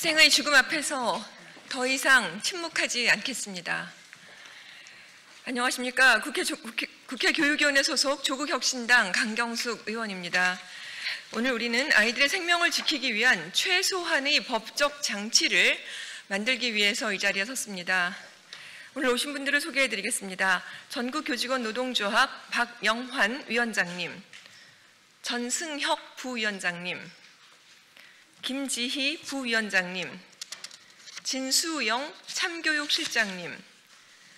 학생의 죽음 앞에서 더 이상 침묵하지 않겠습니다. 안녕하십니까. 국회 교육위원회 소속 조국혁신당 강경숙 의원입니다. 오늘 우리는 아이들의 생명을 지키기 위한 최소한의 법적 장치를 만들기 위해서 이 자리에 섰습니다. 오늘 오신 분들을 소개해드리겠습니다. 전국교직원 노동조합 박영환 위원장님, 전승혁 부위원장님, 김지희 부위원장님, 진수영 참교육실장님,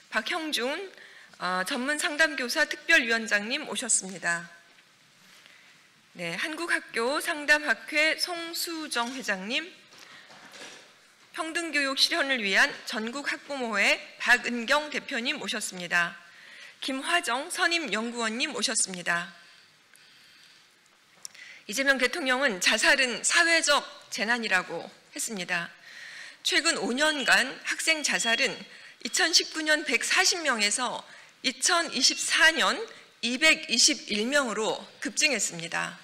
박형준 전문상담교사 특별위원장님 오셨습니다. 네, 한국학교 상담학회 송수정 회장님, 평등교육 실현을 위한 전국학부모회 박은경 대표님 오셨습니다. 김화정 선임연구원님 오셨습니다. 이재명 대통령은 자살은 사회적 재난이라고 했습니다. 최근 5년간 학생 자살은 2019년 140명에서 2024년 221명으로 급증했습니다.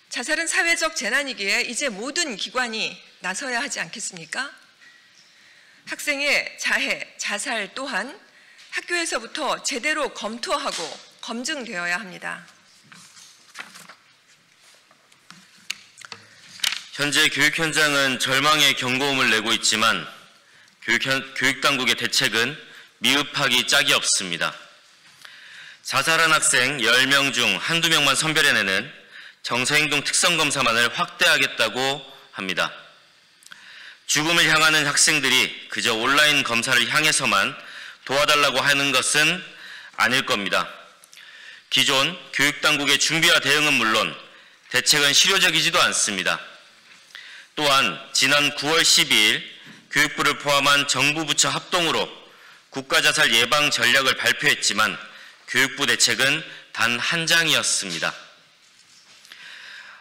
자살은 사회적 재난이기에 이제 모든 기관이 나서야 하지 않겠습니까? 학생의 자해, 자살 또한 학교에서부터 제대로 검토하고 검증되어야 합니다. 현재 교육 현장은 절망의 경고음을 내고 있지만 교육당국의 대책은 미흡하기 짝이 없습니다. 자살한 학생 10명 중 한두 명만 선별해내는 정서행동 특성검사만을 확대하겠다고 합니다. 죽음을 향하는 학생들이 그저 온라인 검사를 향해서만 도와달라고 하는 것은 아닐 겁니다. 기존 교육당국의 준비와 대응은 물론 대책은 실효적이지도 않습니다. 또한 지난 9월 12일 교육부를 포함한 정부 부처 합동으로 국가자살 예방 전략을 발표했지만 교육부 대책은 단 한 장이었습니다.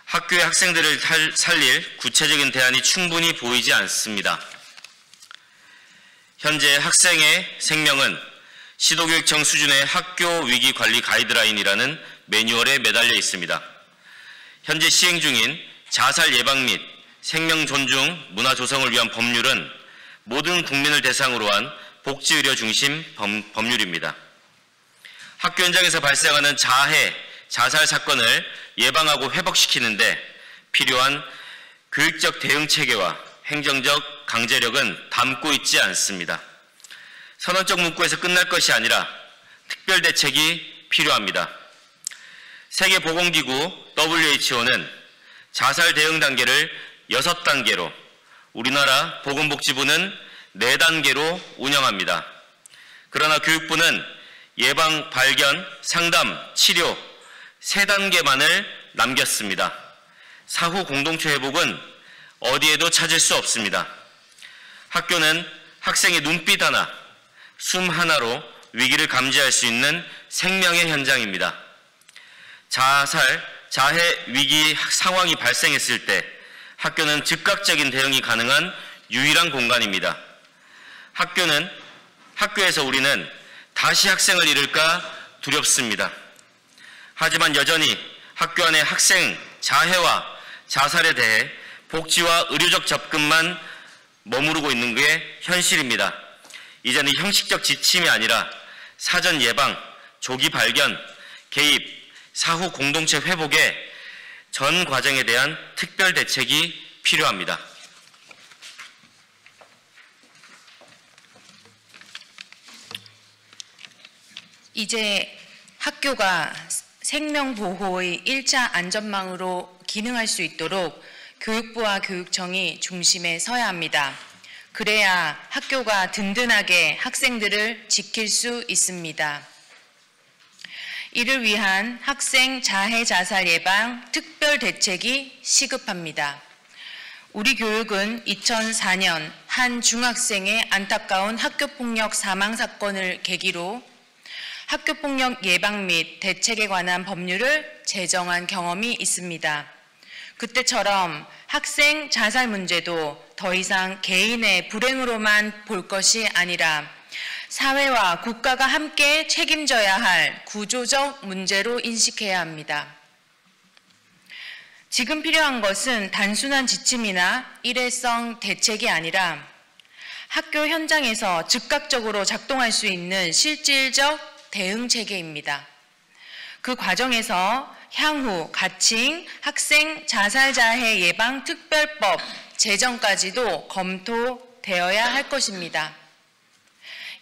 학교의 학생들을 살릴 구체적인 대안이 충분히 보이지 않습니다. 현재 학생의 생명은 시도교육청 수준의 학교 위기 관리 가이드라인이라는 매뉴얼에 매달려 있습니다. 현재 시행 중인 자살 예방 및 생명 존중 문화 조성을 위한 법률은 모든 국민을 대상으로 한 복지의료 중심 법률입니다. 학교 현장에서 발생하는 자해, 자살 사건을 예방하고 회복시키는데 필요한 교육적 대응 체계와 행정적 강제력은 담고 있지 않습니다. 선언적 문구에서 끝날 것이 아니라 특별 대책이 필요합니다. 세계보건기구 WHO는 자살 대응 단계를 6단계로, 우리나라 보건복지부는 4단계로 운영합니다. 그러나 교육부는 예방, 발견, 상담, 치료 3단계만을 남겼습니다. 사후 공동체 회복은 어디에도 찾을 수 없습니다. 학교는 학생의 눈빛 하나, 숨 하나로 위기를 감지할 수 있는 생명의 현장입니다. 자살, 자해 위기 상황이 발생했을 때 학교는 즉각적인 대응이 가능한 유일한 공간입니다. 학교에서 우리는 다시 학생을 잃을까 두렵습니다. 하지만 여전히 학교 안의 학생 자해와 자살에 대해 복지와 의료적 접근만 머무르고 있는 게 현실입니다. 이제는 형식적 지침이 아니라 사전 예방, 조기 발견, 개입, 사후 공동체 회복에 전 과정에 대한 특별 대책이 필요합니다. 이제 학교가 생명보호의 1차 안전망으로 기능할 수 있도록 교육부와 교육청이 중심에 서야 합니다. 그래야 학교가 든든하게 학생들을 지킬 수 있습니다. 이를 위한 학생 자해 자살 예방 특별 대책이 시급합니다. 우리 교육은 2004년 한 중학생의 안타까운 학교폭력 사망 사건을 계기로 학교폭력 예방 및 대책에 관한 법률을 제정한 경험이 있습니다. 그때처럼 학생 자살 문제도 더 이상 개인의 불행으로만 볼 것이 아니라 사회와 국가가 함께 책임져야 할 구조적 문제로 인식해야 합니다. 지금 필요한 것은 단순한 지침이나 일회성 대책이 아니라 학교 현장에서 즉각적으로 작동할 수 있는 실질적 대응 체계입니다. 그 과정에서 향후 가칭, 학생 자살 자해 예방 특별법 제정까지도 검토되어야 할 것입니다.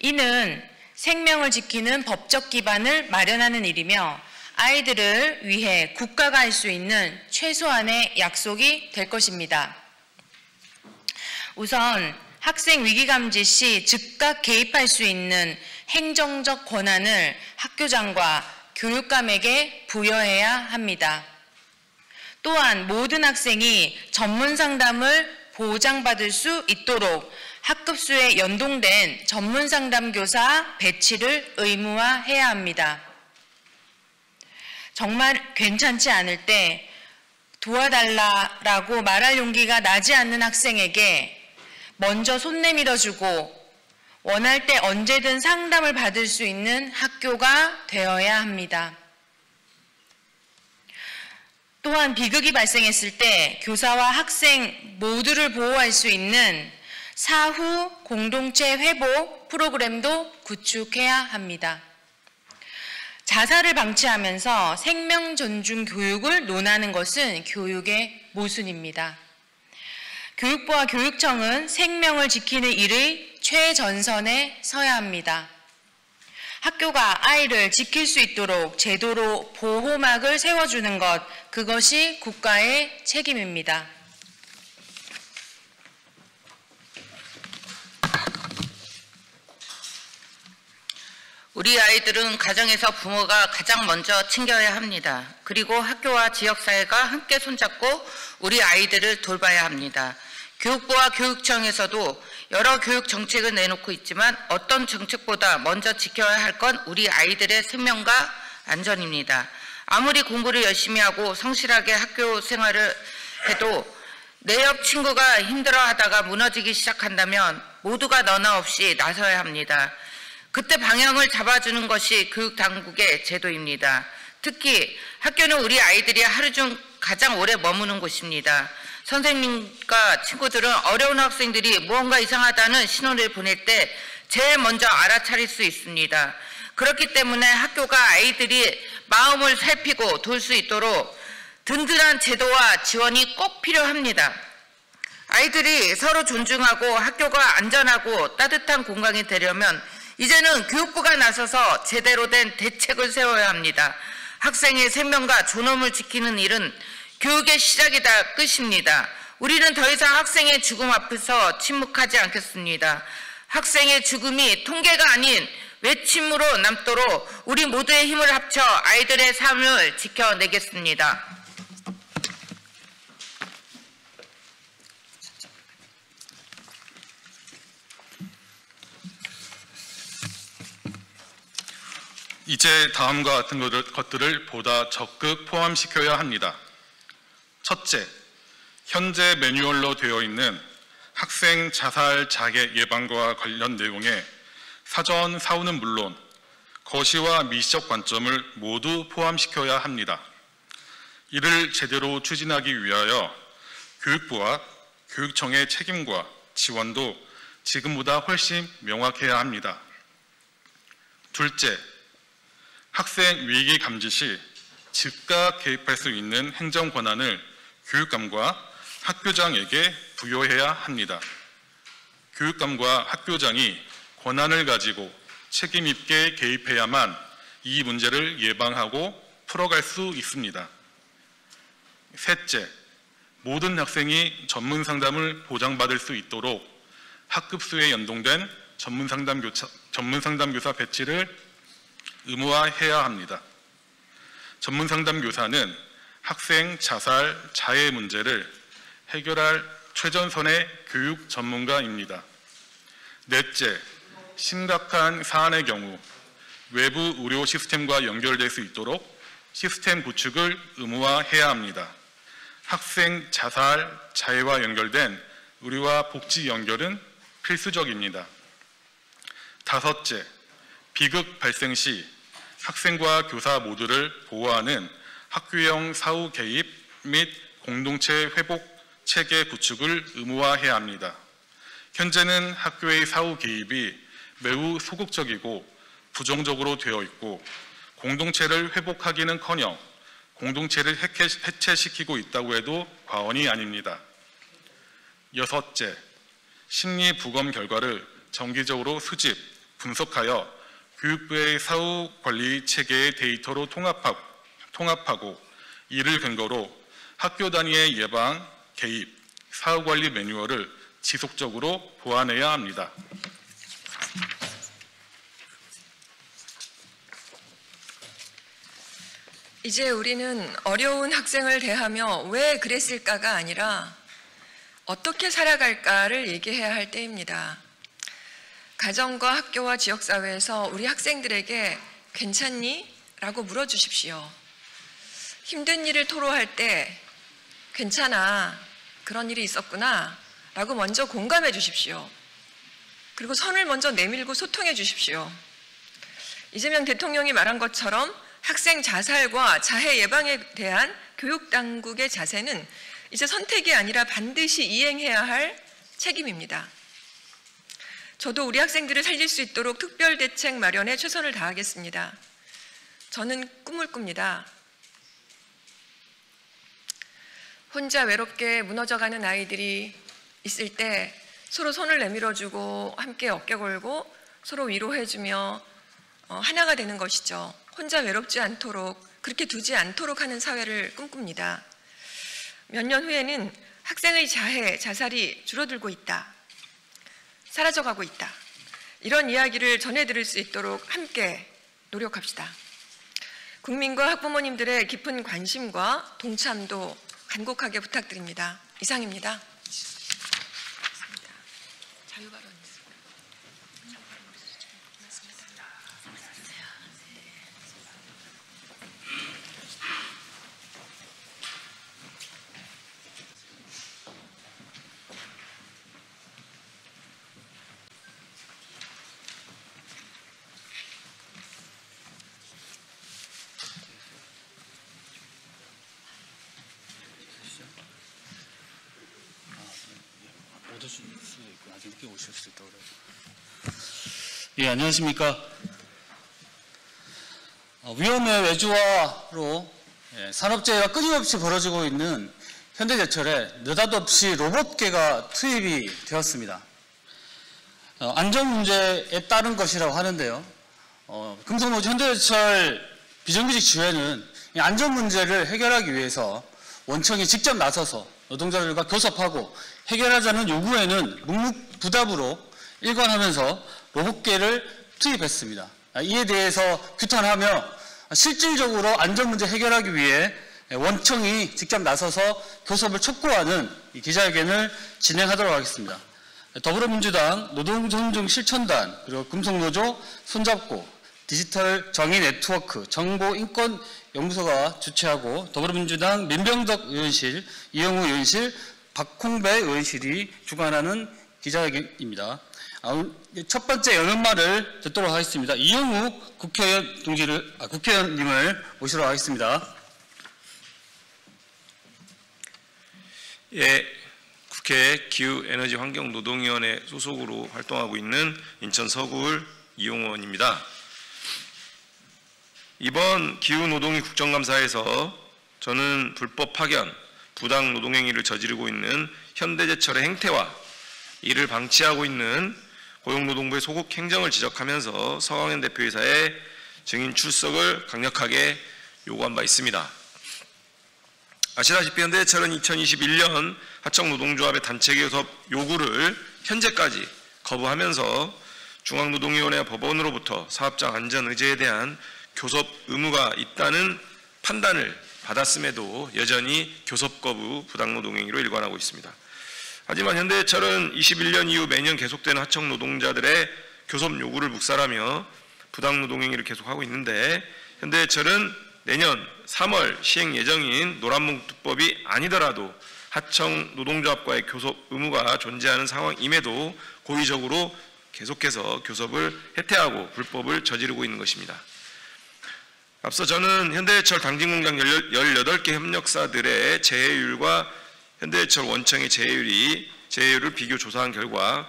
이는 생명을 지키는 법적 기반을 마련하는 일이며 아이들을 위해 국가가 할 수 있는 최소한의 약속이 될 것입니다. 우선 학생 위기감지 시 즉각 개입할 수 있는 행정적 권한을 학교장과 교육감에게 부여해야 합니다. 또한 모든 학생이 전문 상담을 보장받을 수 있도록 학급수에 연동된 전문 상담 교사 배치를 의무화해야 합니다. 정말 괜찮지 않을 때 도와달라고 말할 용기가 나지 않는 학생에게 먼저 손 내밀어주고 원할 때 언제든 상담을 받을 수 있는 학교가 되어야 합니다. 또한 비극이 발생했을 때 교사와 학생 모두를 보호할 수 있는 사후 공동체 회복 프로그램도 구축해야 합니다. 자살을 방치하면서 생명 존중 교육을 논하는 것은 교육의 모순입니다. 교육부와 교육청은 생명을 지키는 일의 최전선에 서야 합니다. 학교가 아이를 지킬 수 있도록 제도로 보호막을 세워주는 것, 그것이 국가의 책임입니다. 우리 아이들은 가정에서 부모가 가장 먼저 챙겨야 합니다. 그리고 학교와 지역사회가 함께 손잡고 우리 아이들을 돌봐야 합니다. 교육부와 교육청에서도 여러 교육 정책을 내놓고 있지만 어떤 정책보다 먼저 지켜야 할 건 우리 아이들의 생명과 안전입니다. 아무리 공부를 열심히 하고 성실하게 학교 생활을 해도 내 옆 친구가 힘들어하다가 무너지기 시작한다면 모두가 너나 없이 나서야 합니다. 그때 방향을 잡아주는 것이 교육당국의 제도입니다. 특히 학교는 우리 아이들이 하루 중 가장 오래 머무는 곳입니다. 선생님과 친구들은 어려운 학생들이 무언가 이상하다는 신호를 보낼 때 제일 먼저 알아차릴 수 있습니다. 그렇기 때문에 학교가 아이들이 마음을 살피고 돌 수 있도록 든든한 제도와 지원이 꼭 필요합니다. 아이들이 서로 존중하고 학교가 안전하고 따뜻한 공간이 되려면 이제는 교육부가 나서서 제대로 된 대책을 세워야 합니다. 학생의 생명과 존엄을 지키는 일은 교육의 시작이다 끝입니다. 우리는 더 이상 학생의 죽음 앞에서 침묵하지 않겠습니다. 학생의 죽음이 통계가 아닌 외침으로 남도록 우리 모두의 힘을 합쳐 아이들의 삶을 지켜내겠습니다. 이제 다음과 같은 것들을 보다 적극 포함시켜야 합니다. 첫째, 현재 매뉴얼로 되어 있는 학생 자살 자해 예방과 관련 내용에 사전 사후는 물론 거시와 미시적 관점을 모두 포함시켜야 합니다. 이를 제대로 추진하기 위하여 교육부와 교육청의 책임과 지원도 지금보다 훨씬 명확해야 합니다. 둘째, 학생 위기 감지 시 즉각 개입할 수 있는 행정 권한을 교육감과 학교장에게 부여해야 합니다. 교육감과 학교장이 권한을 가지고 책임 있게 개입해야만 이 문제를 예방하고 풀어갈 수 있습니다. 셋째, 모든 학생이 전문 상담을 보장받을 수 있도록 학급수에 연동된 전문 상담교사 배치를 의무화해야 합니다. 전문 상담교사는 학생 자살, 자해 문제를 해결할 최전선의 교육 전문가입니다. 넷째, 심각한 사안의 경우 외부 의료 시스템과 연결될 수 있도록 시스템 구축을 의무화해야 합니다. 학생 자살, 자해와 연결된 의료와 복지 연결은 필수적입니다. 다섯째, 비극 발생 시 학생과 교사 모두를 보호하는 학교형 사후 개입 및 공동체 회복 체계 구축을 의무화해야 합니다. 현재는 학교의 사후 개입이 매우 소극적이고 부정적으로 되어 있고 공동체를 회복하기는커녕 공동체를 해체시키고 있다고 해도 과언이 아닙니다. 여섯째, 심리 부검 결과를 정기적으로 수집, 분석하여 교육부의 사후 관리 체계의 데이터로 통합하고 이를 근거로 학교 단위의 예방, 개입, 사후 관리 매뉴얼을 지속적으로 보완해야 합니다. 이제 우리는 어려운 학생을 대하며 왜 그랬을까가 아니라 어떻게 살아갈까를 얘기해야 할 때입니다. 가정과 학교와 지역사회에서 우리 학생들에게 괜찮니? 라고 물어주십시오. 힘든 일을 토로할 때 괜찮아, 그런 일이 있었구나 라고 먼저 공감해 주십시오. 그리고 선을 먼저 내밀고 소통해 주십시오. 이재명 대통령이 말한 것처럼 학생 자살과 자해 예방에 대한 교육당국의 자세는 이제 선택이 아니라 반드시 이행해야 할 책임입니다. 저도 우리 학생들을 살릴 수 있도록 특별 대책 마련에 최선을 다하겠습니다. 저는 꿈을 꿉니다. 혼자 외롭게 무너져가는 아이들이 있을 때 서로 손을 내밀어주고 함께 어깨 걸고 서로 위로해주며 하나가 되는 것이죠. 혼자 외롭지 않도록, 그렇게 두지 않도록 하는 사회를 꿈꿉니다. 몇 년 후에는 학생의 자해, 자살이 줄어들고 있다, 사라져가고 있다, 이런 이야기를 전해드릴 수 있도록 함께 노력합시다. 국민과 학부모님들의 깊은 관심과 동참도 간곡하게 부탁드립니다. 이상입니다. 자유발언. 예, 안녕하십니까. 위험의 외주화로 산업재해가 끊임없이 벌어지고 있는 현대제철에 느닷없이 로봇계가 투입이 되었습니다. 안전 문제에 따른 것이라고 하는데요. 금속노조 현대제철 비정규직 지회는 이 안전 문제를 해결하기 위해서 원청이 직접 나서서 노동자들과 교섭하고 해결하자는 요구에는 묵묵부답으로 일관하면서 로봇계를 투입했습니다. 이에 대해서 규탄하며 실질적으로 안전 문제 해결하기 위해 원청이 직접 나서서 교섭을 촉구하는 이 기자회견을 진행하도록 하겠습니다. 더불어민주당 노동존중 실천단 그리고 금속노조 손잡고 디지털 정의 네트워크 정보인권연구소가 주최하고 더불어민주당 민병덕 의원실, 이영우 의원실, 박홍배 의원실이 주관하는 기자회견입니다. 첫 번째 연언말을 듣도록 하겠습니다. 이영우 국회의원님을 모시도록 하겠습니다. 예, 국회 기후에너지환경노동위원회 소속으로 활동하고 있는 인천 서구을 이용우 의원입니다. 이번 기후노동위 국정감사에서 저는 불법 파견, 부당 노동행위를 저지르고 있는 현대제철의 행태와 이를 방치하고 있는 고용노동부의 소극 행정을 지적하면서 서강현 대표이사의 증인 출석을 강력하게 요구한 바 있습니다. 아시다시피 현대제철은 2021년 하청노동조합의 단체 교섭 요구를 현재까지 거부하면서 중앙노동위원회와 법원으로부터 사업장 안전 의제에 대한 교섭 의무가 있다는 판단을 받았음에도 여전히 교섭 거부 부당노동행위로 일관하고 있습니다. 하지만 현대제철은 21년 이후 매년 계속되는 하청 노동자들의 교섭 요구를 묵살하며 부당노동행위를 계속하고 있는데 현대제철은 내년 3월 시행 예정인 노란봉투법이 아니더라도 하청 노동조합과의 교섭 의무가 존재하는 상황임에도 고의적으로 계속해서 교섭을 해태하고 불법을 저지르고 있는 것입니다. 앞서 저는 현대해철 당진공장 18개 협력사들의 재해율과 현대해철 원청의 재해율을 비교 조사한 결과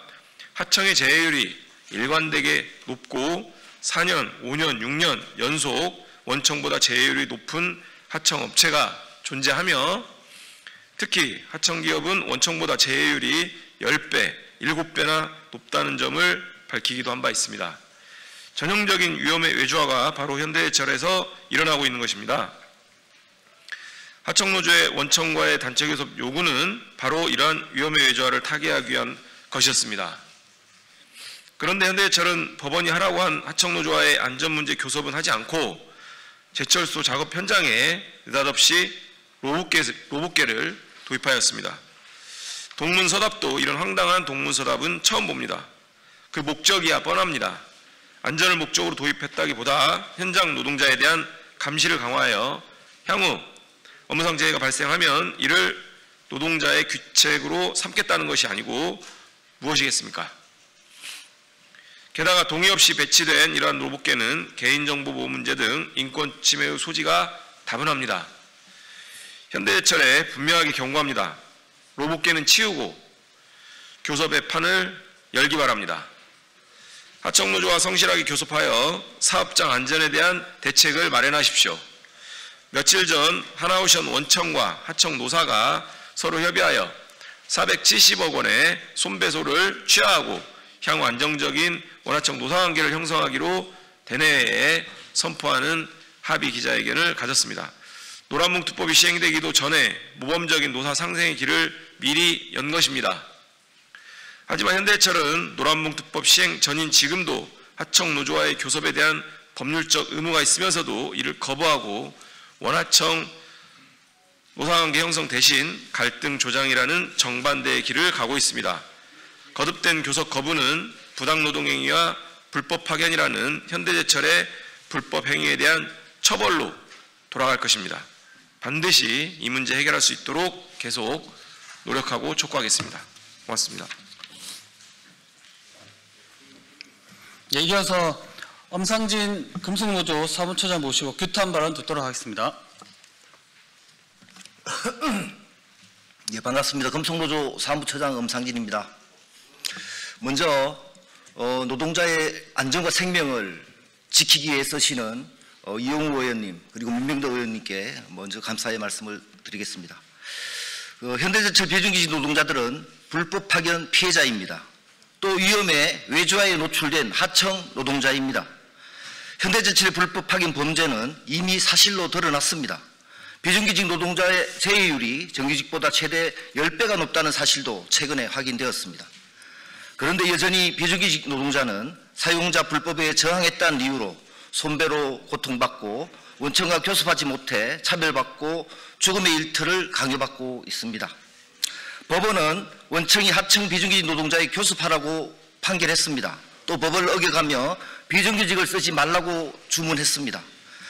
하청의 재해율이 일관되게 높고 4년, 5년, 6년 연속 원청보다 재해율이 높은 하청업체가 존재하며 특히 하청기업은 원청보다 재해율이 10배, 7배나 높다는 점을 밝히기도 한 바 있습니다. 전형적인 위험의 외주화가 바로 현대해철에서 일어나고 있는 것입니다. 하청노조의 원청과의 단체 교섭 요구는 바로 이러한 위험의 외주화를 타개하기 위한 것이었습니다. 그런데 현대해철은 법원이 하라고 한 하청노조와의 안전문제 교섭은 하지 않고 제철소 작업 현장에 느닷없이 로봇개를 도입하였습니다. 동문서답도 이런 황당한 동문서답은 처음 봅니다. 그 목적이야 뻔합니다. 안전을 목적으로 도입했다기보다 현장 노동자에 대한 감시를 강화하여 향후 업무상 재해가 발생하면 이를 노동자의 귀책으로 삼겠다는 것이 아니고 무엇이겠습니까? 게다가 동의 없이 배치된 이러한 로봇개는 개인정보 보호 문제 등 인권 침해의 소지가 다분합니다. 현대해철에 분명하게 경고합니다. 로봇개는 치우고 교섭의 판을 열기 바랍니다. 하청노조와 성실하게 교섭하여 사업장 안전에 대한 대책을 마련하십시오. 며칠 전 하나오션 원청과 하청 노사가 서로 협의하여 470억 원의 손배소를 취하하고 향후 안정적인 원하청 노사관계를 형성하기로 대내에 선포하는 합의 기자회견을 가졌습니다. 노란봉투법이 시행되기도 전에 모범적인 노사 상생의 길을 미리 연 것입니다. 하지만 현대해철은 노란봉투법 시행 전인 지금도 하청노조와의 교섭에 대한 법률적 의무가 있으면서도 이를 거부하고 원하청 노사관계 형성 대신 갈등 조장이라는 정반대의 길을 가고 있습니다. 거듭된 교섭 거부는 부당노동행위와 불법 파견이라는 현대제철의 불법 행위에 대한 처벌로 돌아갈 것입니다. 반드시 이 문제 해결할 수 있도록 계속 노력하고 촉구하겠습니다. 고맙습니다. 예, 이어서 엄상진 금속노조 사무처장 모시고 규탄 발언 듣도록 하겠습니다. 예, 반갑습니다. 금속노조 사무처장 엄상진입니다. 먼저 노동자의 안전과 생명을 지키기 위해 쓰시는 이용우 의원님 그리고 민병덕 의원님께 먼저 감사의 말씀을 드리겠습니다. 현대제철 비정규직 노동자들은 불법 파견 피해자입니다. 또 위험에 외주화에 노출된 하청 노동자입니다. 현대제철의 불법 파견 범죄는 이미 사실로 드러났습니다. 비정규직 노동자의 재해율이 정규직보다 최대 10배가 높다는 사실도 최근에 확인되었습니다. 그런데 여전히 비정규직 노동자는 사용자 불법에 저항했다는 이유로 손배로 고통받고 원청과 교섭하지 못해 차별받고 죽음의 일터를 강요받고 있습니다. 법원은 원청이 하청 비정규직 노동자의 교섭하라고 판결했습니다. 또 법을 어겨가며 비정규직을 쓰지 말라고 주문했습니다.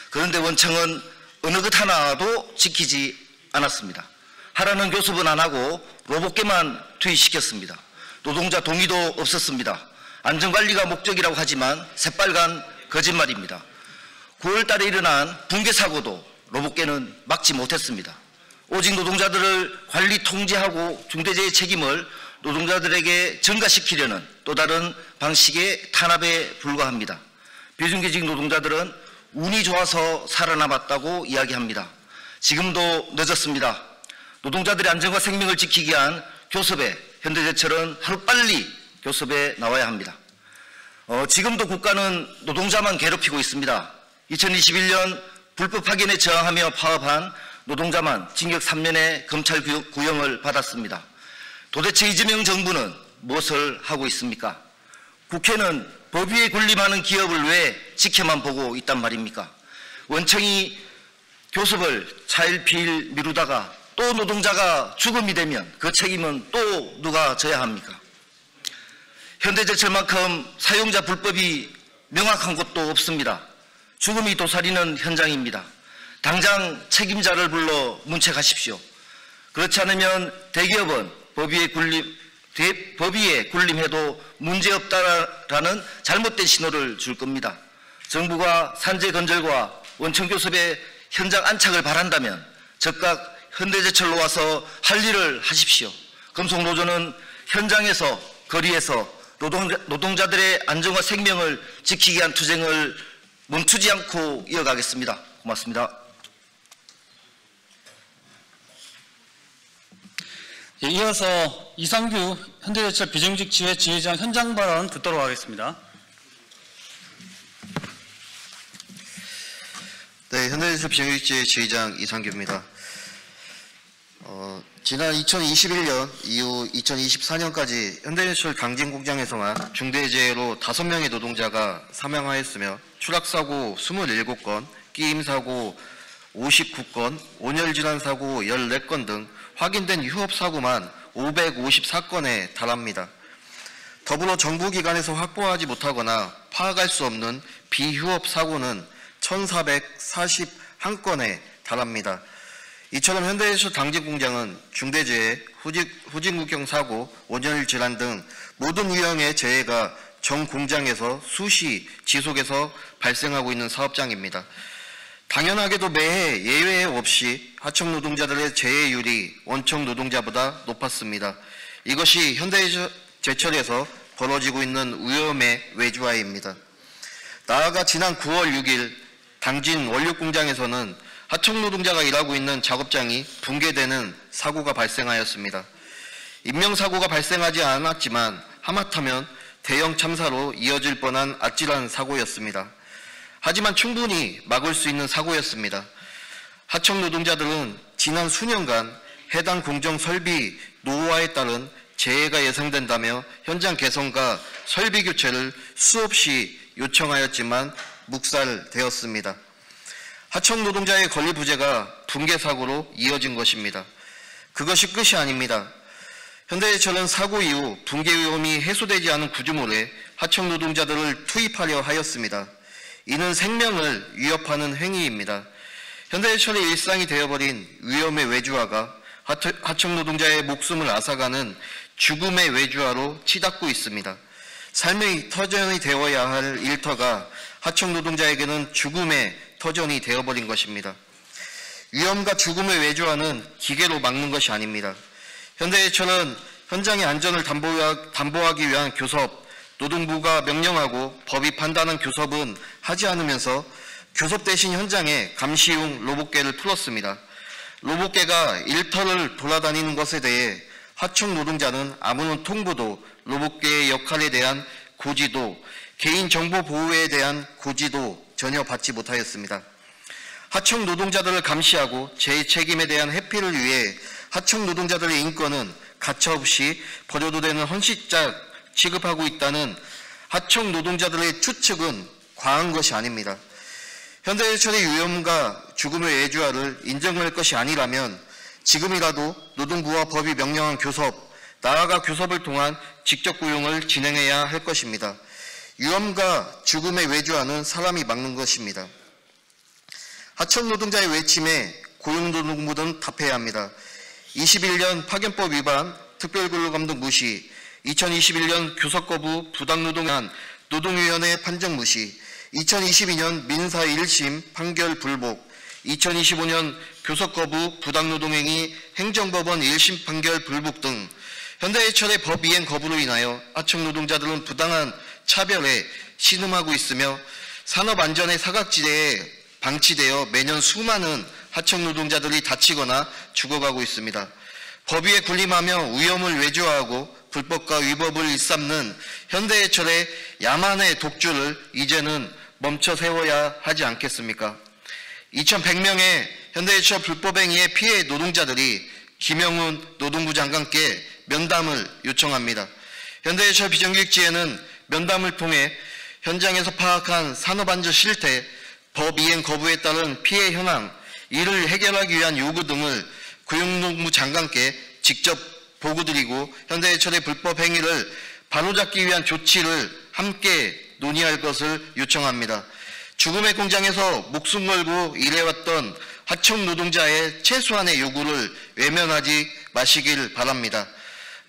그런데 원청은 어느 것 하나도 지키지 않았습니다. 하라는 교섭은 안 하고 로봇개만 투입시켰습니다. 노동자 동의도 없었습니다. 안전관리가 목적이라고 하지만 새빨간 거짓말입니다. 9월 달에 일어난 붕괴 사고도 로봇개는 막지 못했습니다. 오직 노동자들을 관리 통제하고 중대재해 책임을 노동자들에게 전가시키려는 또 다른 방식의 탄압에 불과합니다. 비정규직 노동자들은 운이 좋아서 살아남았다고 이야기합니다. 지금도 늦었습니다. 노동자들의 안전과 생명을 지키기 위한 교섭에 현대제철은 하루빨리 교섭에 나와야 합니다. 지금도 국가는 노동자만 괴롭히고 있습니다. 2021년 불법 파견에 저항하며 파업한 노동자만 징역 3년의 검찰 구형을 받았습니다. 도대체 이재명 정부는 무엇을 하고 있습니까? 국회는 법 위에 군림하는 기업을 왜 지켜만 보고 있단 말입니까? 원청이 교섭을 차일피일 미루다가 또 노동자가 죽음이 되면 그 책임은 또 누가 져야 합니까? 현대제철만큼 사용자 불법이 명확한 곳도 없습니다. 죽음이 도사리는 현장입니다. 당장 책임자를 불러 문책하십시오. 그렇지 않으면 대기업은 법 위에 군림해도 문제없다라는 잘못된 신호를 줄 겁니다. 정부가 산재 건절과 원청교섭의 현장 안착을 바란다면 즉각 현대제철로 와서 할 일을 하십시오. 금속노조는 현장에서 거리에서 노동자들의 안전과 생명을 지키기 위한 투쟁을 멈추지 않고 이어가겠습니다. 고맙습니다. 예, 이어서 이상규 현대제철 비정직 지회 지회장 현장 발언 듣도록 하겠습니다. 네, 현대제철 비정직 지회 지회장 이상규입니다. 지난 2021년 이후 2024년까지 현대제철 당진공장에서만 중대재해로 5명의 노동자가 사망하였으며 추락사고 27건, 끼임사고 59건, 온열질환사고 14건 등 확인된 휴업사고만 554건에 달합니다. 더불어 정부기관에서 확보하지 못하거나 파악할 수 없는 비휴업사고는 1441건에 달합니다. 이처럼 현대제철 당진공장은 중대재해, 후진국경 사고, 온열질환 등 모든 유형의 재해가 전 공장에서 수시 지속해서 발생하고 있는 사업장입니다. 당연하게도 매해 예외 없이 하청 노동자들의 재해율이 원청 노동자보다 높았습니다. 이것이 현대제철에서 벌어지고 있는 위험의 외주화입니다. 나아가 지난 9월 6일 당진 원육공장에서는 하청 노동자가 일하고 있는 작업장이 붕괴되는 사고가 발생하였습니다. 인명사고가 발생하지 않았지만 하마터면 대형 참사로 이어질 뻔한 아찔한 사고였습니다. 하지만 충분히 막을 수 있는 사고였습니다. 하청 노동자들은 지난 수년간 해당 공정 설비 노후화에 따른 재해가 예상된다며 현장 개선과 설비 교체를 수없이 요청하였지만 묵살되었습니다. 하청 노동자의 권리 부재가 붕괴 사고로 이어진 것입니다. 그것이 끝이 아닙니다. 현대제철은 사고 이후 붕괴 위험이 해소되지 않은 구조물에 하청 노동자들을 투입하려 하였습니다. 이는 생명을 위협하는 행위입니다. 현대제철의 일상이 되어버린 위험의 외주화가 하청 노동자의 목숨을 앗아가는 죽음의 외주화로 치닫고 있습니다. 삶의 터전이 되어야 할 일터가 하청 노동자에게는 죽음의 터전이 되어버린 것입니다. 위험과 죽음의 외주화는 기계로 막는 것이 아닙니다. 현대제철은 현장의 안전을 담보하기 위한 교섭, 노동부가 명령하고 법이 판단한 교섭은 하지 않으면서 교섭 대신 현장에 감시용 로봇개를 풀었습니다. 로봇개가 일터를 돌아다니는 것에 대해 하청 노동자는 아무런 통보도, 로봇개의 역할에 대한 고지도, 개인정보 보호에 대한 고지도 전혀 받지 못하였습니다. 하청 노동자들을 감시하고 제 책임에 대한 회피를 위해 하청 노동자들의 인권은 가차없이 버려도 되는 헌시짝 취급하고 있다는 하청 노동자들의 추측은 과한 것이 아닙니다. 현대제철의 위험과 죽음의 외주화를 인정할 것이 아니라면 지금이라도 노동부와 법이 명령한 교섭, 나아가 교섭을 통한 직접 고용을 진행해야 할 것입니다. 위험과 죽음의 외주화는 사람이 막는 것입니다. 하청 노동자의 외침에 고용노동부는 답해야 합니다. 21년 파견법 위반, 특별근로감독 무시, 2021년 교섭 거부 부당노동한 노동위원회 판정 무시, 2022년 민사 1심 판결 불복, 2025년 교섭 거부 부당노동행위 행정법원 1심 판결 불복 등 현대제철의 법 이행 거부로 인하여 하청 노동자들은 부당한 차별에 신음하고 있으며 산업안전의 사각지대에 방치되어 매년 수많은 하청 노동자들이 다치거나 죽어가고 있습니다. 법 위에 군림하며 위험을 외주화하고 불법과 위법을 일삼는 현대제철의 야만의 독주를 이제는 멈춰 세워야 하지 않겠습니까? 2100명의 현대제철 불법행위의 피해 노동자들이 김영훈 노동부 장관께 면담을 요청합니다. 현대제철 비정규직지회는 면담을 통해 현장에서 파악한 산업안전 실태, 법 이행 거부에 따른 피해 현황, 이를 해결하기 위한 요구 등을 고용노동부 장관께 직접 보고드리고 현대제철의 불법 행위를 바로잡기 위한 조치를 함께 논의할 것을 요청합니다. 죽음의 공장에서 목숨 걸고 일해왔던 하청 노동자의 최소한의 요구를 외면하지 마시길 바랍니다.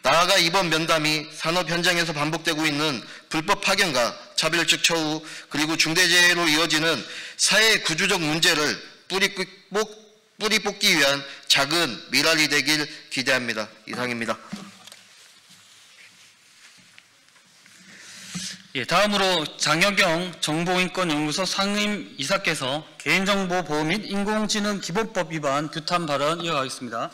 나아가 이번 면담이 산업 현장에서 반복되고 있는 불법 파견과 차별적 처우 그리고 중대재해로 이어지는 사회 구조적 문제를 뿌리 뽑기 위한 작은 미랄이 되길 기대합니다. 이상입니다. 예, 다음으로 장혁영 정보인권연구소 상임 이사께서 개인정보보호 및 인공지능기본법 위반 규탄 발언 이어가겠습니다.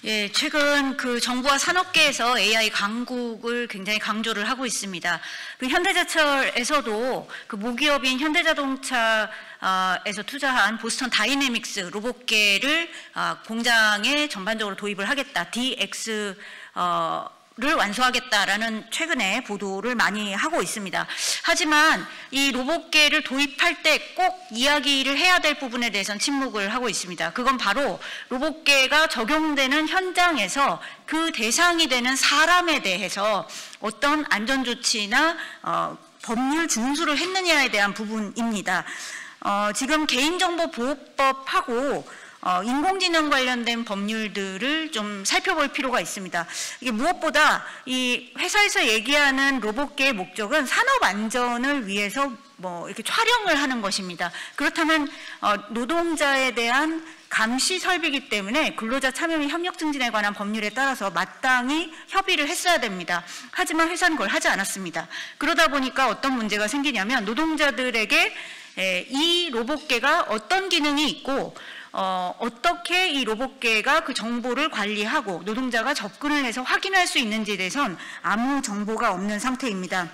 예, 최근 그 정부와 산업계에서 AI 강국을 굉장히 강조를 하고 있습니다. 그 현대제철에서도 그 모기업인 현대자동차에서 투자한 보스턴 다이내믹스 로봇계를 공장에 전반적으로 도입을 하겠다. DX 를 완수하겠다라는 최근에 보도를 많이 하고 있습니다. 하지만 이 로봇계를 도입할 때 꼭 이야기를 해야 될 부분에 대해서는 침묵을 하고 있습니다. 그건 바로 로봇계가 적용되는 현장에서 그 대상이 되는 사람에 대해서 어떤 안전조치나 법률 준수를 했느냐에 대한 부분입니다. 지금 개인정보보호법하고 인공지능 관련된 법률들을 좀 살펴볼 필요가 있습니다. 이게 무엇보다 이 회사에서 얘기하는 로봇계의 목적은 산업 안전을 위해서 뭐 이렇게 촬영을 하는 것입니다. 그렇다면 노동자에 대한 감시 설비이기 때문에 근로자 참여 및 협력 증진에 관한 법률에 따라서 마땅히 협의를 했어야 됩니다. 하지만 회사는 그걸 하지 않았습니다. 그러다 보니까 어떤 문제가 생기냐면 노동자들에게 이 로봇계가 어떤 기능이 있고 어떻게 이 로봇계가 그 정보를 관리하고 노동자가 접근을 해서 확인할 수 있는지에 대해선 아무 정보가 없는 상태입니다.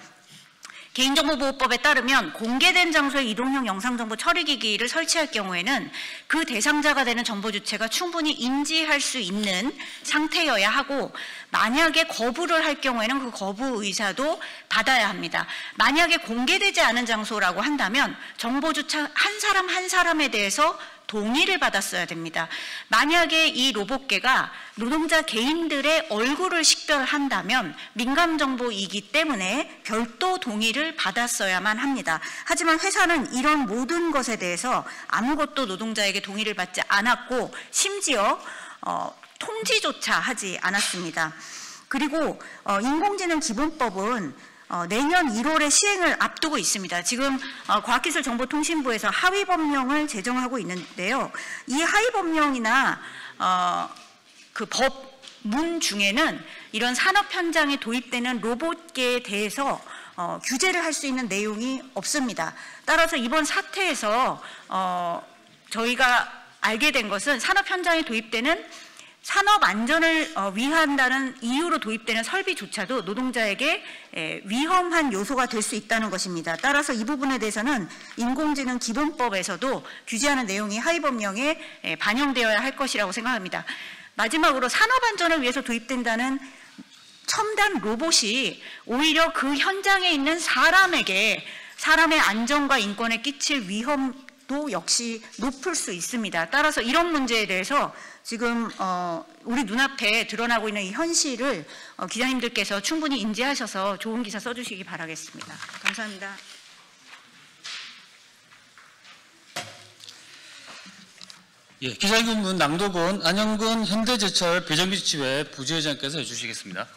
개인정보보호법에 따르면 공개된 장소에 이동형 영상정보 처리기기를 설치할 경우에는 그 대상자가 되는 정보 주체가 충분히 인지할 수 있는 상태여야 하고, 만약에 거부를 할 경우에는 그 거부 의사도 받아야 합니다. 만약에 공개되지 않은 장소라고 한다면 정보 주체 한 사람 한 사람에 대해서 동의를 받았어야 됩니다. 만약에 이 로봇계가 노동자 개인들의 얼굴을 식별한다면 민감정보이기 때문에 별도 동의를 받았어야만 합니다. 하지만 회사는 이런 모든 것에 대해서 아무것도 노동자에게 동의를 받지 않았고 심지어 통지조차 하지 않았습니다. 그리고 인공지능 기본법은 내년 1월에 시행을 앞두고 있습니다. 지금 과학기술정보통신부에서 하위법령을 제정하고 있는데요. 이 하위법령이나 그 법문 중에는 이런 산업 현장에 도입되는 로봇계에 대해서 규제를 할 수 있는 내용이 없습니다. 따라서 이번 사태에서 저희가 알게 된 것은 산업 현장에 도입되는 산업 안전을 위한다는 이유로 도입되는 설비조차도 노동자에게 위험한 요소가 될 수 있다는 것입니다. 따라서 이 부분에 대해서는 인공지능 기본법에서도 규제하는 내용이 하위법령에 반영되어야 할 것이라고 생각합니다. 마지막으로 산업 안전을 위해서 도입된다는 첨단 로봇이 오히려 그 현장에 있는 사람에게 사람의 안전과 인권에 끼칠 위험도 역시 높을 수 있습니다. 따라서 이런 문제에 대해서 지금 우리 눈앞에 드러나고 있는 이 현실을 기자님들께서 충분히 인지하셔서 좋은 기사 써주시기 바라겠습니다. 감사합니다. 예, 기자회견문 낭독은 안영근 현대제철 비정규직지회 부지회장께서 해주시겠습니다.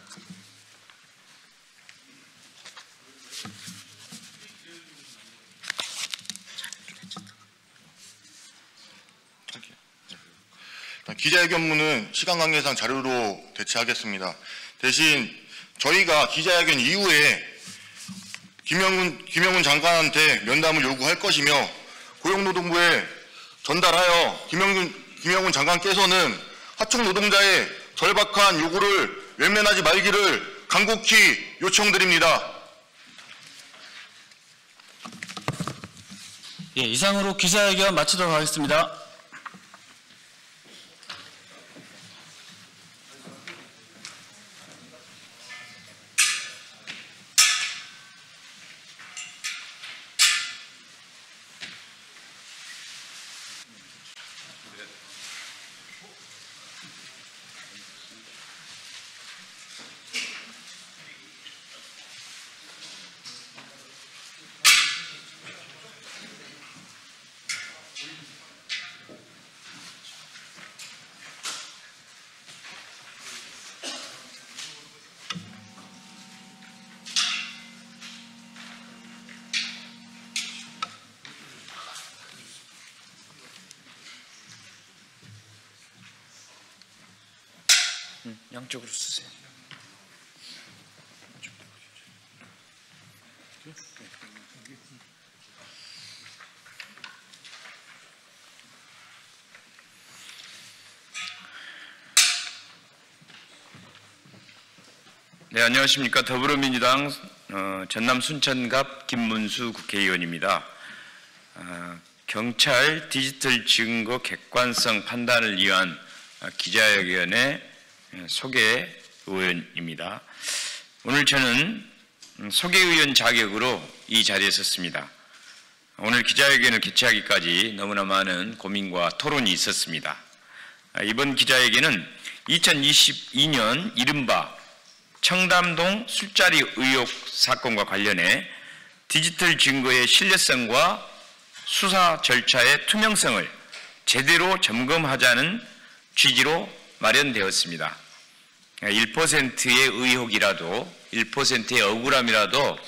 기자회견문은 시간 관계상 자료로 대체하겠습니다. 대신 저희가 기자회견 이후에 김영훈 장관한테 면담을 요구할 것이며 고용노동부에 전달하여 김영훈 장관께서는 하청 노동자의 절박한 요구를 외면하지 말기를 간곡히 요청드립니다. 예, 이상으로 기자회견 마치도록 하겠습니다. 양쪽으로 쓰세요. 네, 안녕하십니까. 더불어민주당 전남 순천갑 김문수 국회의원입니다. 경찰 디지털 증거 객관성 판단을 위한 기자회견의 소개 의원입니다. 오늘 저는 소개의원 자격으로 이 자리에 섰습니다. 오늘 기자회견을 개최하기까지 너무나 많은 고민과 토론이 있었습니다. 이번 기자회견은 2022년 이른바 청담동 술자리 의혹 사건과 관련해 디지털 증거의 신뢰성과 수사 절차의 투명성을 제대로 점검하자는 취지로 마련되었습니다. 1%의 의혹이라도 1%의 억울함이라도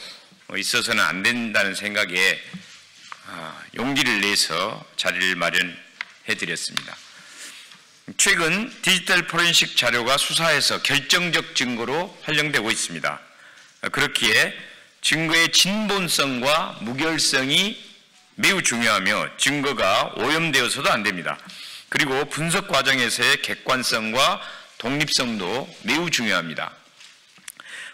있어서는 안 된다는 생각에 용기를 내서 자리를 마련해드렸습니다. 최근 디지털 포렌식 자료가 수사에서 결정적 증거로 활용되고 있습니다. 그렇기에 증거의 진본성과 무결성이 매우 중요하며 증거가 오염되어서도 안 됩니다. 그리고 분석 과정에서의 객관성과 독립성도 매우 중요합니다.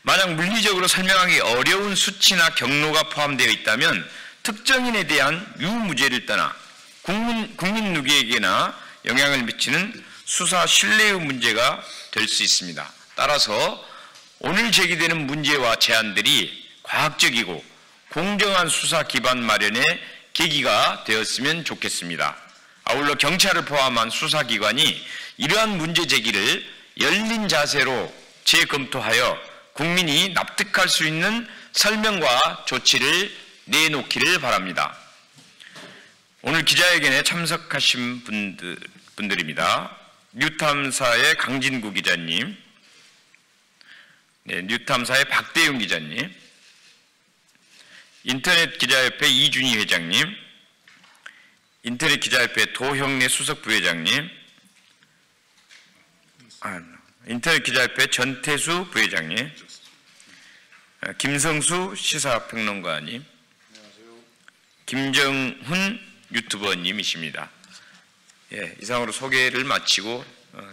만약 물리적으로 설명하기 어려운 수치나 경로가 포함되어 있다면 특정인에 대한 유무죄를 떠나 국민 누구에게나 영향을 미치는 수사 신뢰의 문제가 될 수 있습니다. 따라서 오늘 제기되는 문제와 제안들이 과학적이고 공정한 수사 기반 마련의 계기가 되었으면 좋겠습니다. 아울러 경찰을 포함한 수사기관이 이러한 문제 제기를 열린 자세로 재검토하여 국민이 납득할 수 있는 설명과 조치를 내놓기를 바랍니다. 오늘 기자회견에 참석하신 분들입니다. 뉴탐사의 강진구 기자님, 뉴탐사의 박대용 기자님, 인터넷기자협회 이준희 회장님, 인터넷기자협회 도형래 수석부회장님, 인터넷기자협회 전태수 부회장님, 김성수 시사평론가님, 김정훈 유튜버님이십니다. 예, 이상으로 소개를 마치고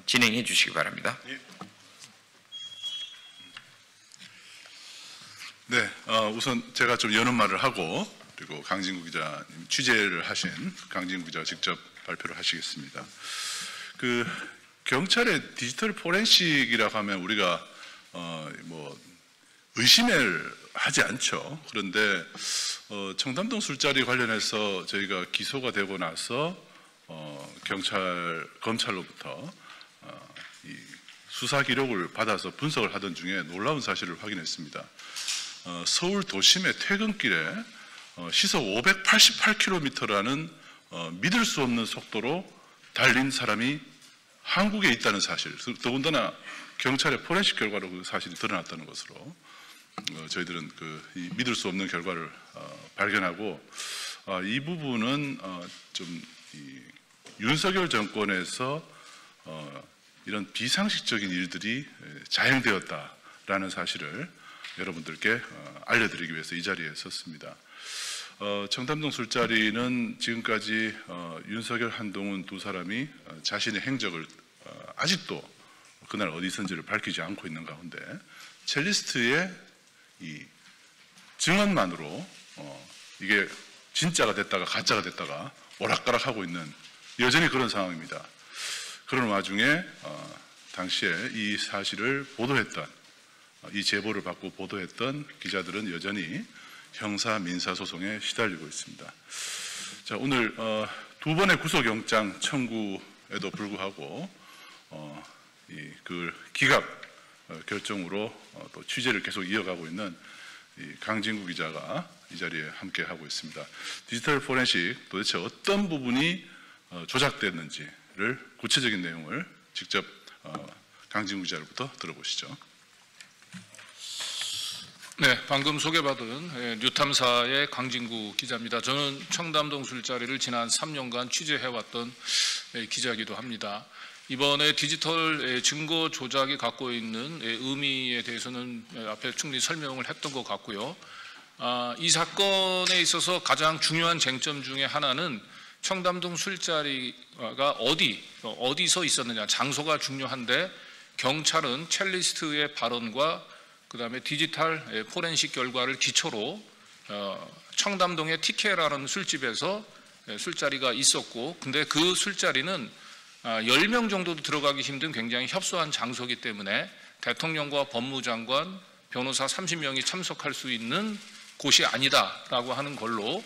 진행해 주시기 바랍니다. 네, 우선 제가 좀 여는 말을 하고 그리고 강진구 기자님 취재를 하신 강진구 기자가 직접 발표를 하시겠습니다. 그 경찰의 디지털 포렌식이라고 하면 우리가 뭐 의심을 하지 않죠. 그런데 청담동 술자리 관련해서 저희가 기소가 되고 나서 검찰로부터 이 수사 기록을 받아서 분석을 하던 중에 놀라운 사실을 확인했습니다. 서울 도심의 퇴근길에 시속 588km라는 믿을 수 없는 속도로 달린 사람이 한국에 있다는 사실, 더군다나 경찰의 포렌식 결과로 그 사실이 드러났다는 것으로 저희들은 이 믿을 수 없는 결과를 발견하고 이 부분은 좀 윤석열 정권에서 이런 비상식적인 일들이 자행되었다라는 사실을 여러분들께 알려드리기 위해서 이 자리에 섰습니다. 청담동 술자리는 지금까지 윤석열, 한동훈 두 사람이 자신의 행적을 아직도 그날 어디 있었는지를 밝히지 않고 있는 가운데 첼리스트의 이 증언만으로 이게 진짜가 됐다가 가짜가 됐다가 오락가락하고 있는 여전히 그런 상황입니다. 그런 와중에 당시에 이 사실을 보도했던 이 제보를 받고 보도했던 기자들은 여전히 형사 민사 소송에 시달리고 있습니다. 자, 오늘 두 번의 구속영장 청구에도 불구하고 그 기각 결정으로 또 취재를 계속 이어가고 있는 강진구 기자가 이 자리에 함께 하고 있습니다. 디지털 포렌식 도대체 어떤 부분이 조작됐는지를 구체적인 내용을 직접 강진구 기자로부터 들어보시죠. 네, 방금 소개받은 뉴탐사의 강진구 기자입니다. 저는 청담동 술자리를 지난 3년간 취재해왔던 기자이기도 합니다. 이번에 디지털 증거 조작이 갖고 있는 의미에 대해서는 앞에 충분히 설명을 했던 것 같고요. 이 사건에 있어서 가장 중요한 쟁점 중에 하나는 청담동 술자리가 어디서 있었느냐, 장소가 중요한데 경찰은 첼리스트의 발언과 그다음에 디지털 포렌식 결과를 기초로 청담동의 TK라는 술집에서 술자리가 있었고, 근데 그 술자리는 10명 정도도 들어가기 힘든 굉장히 협소한 장소이기 때문에 대통령과 법무장관, 변호사 30명이 참석할 수 있는 곳이 아니다라고 하는 걸로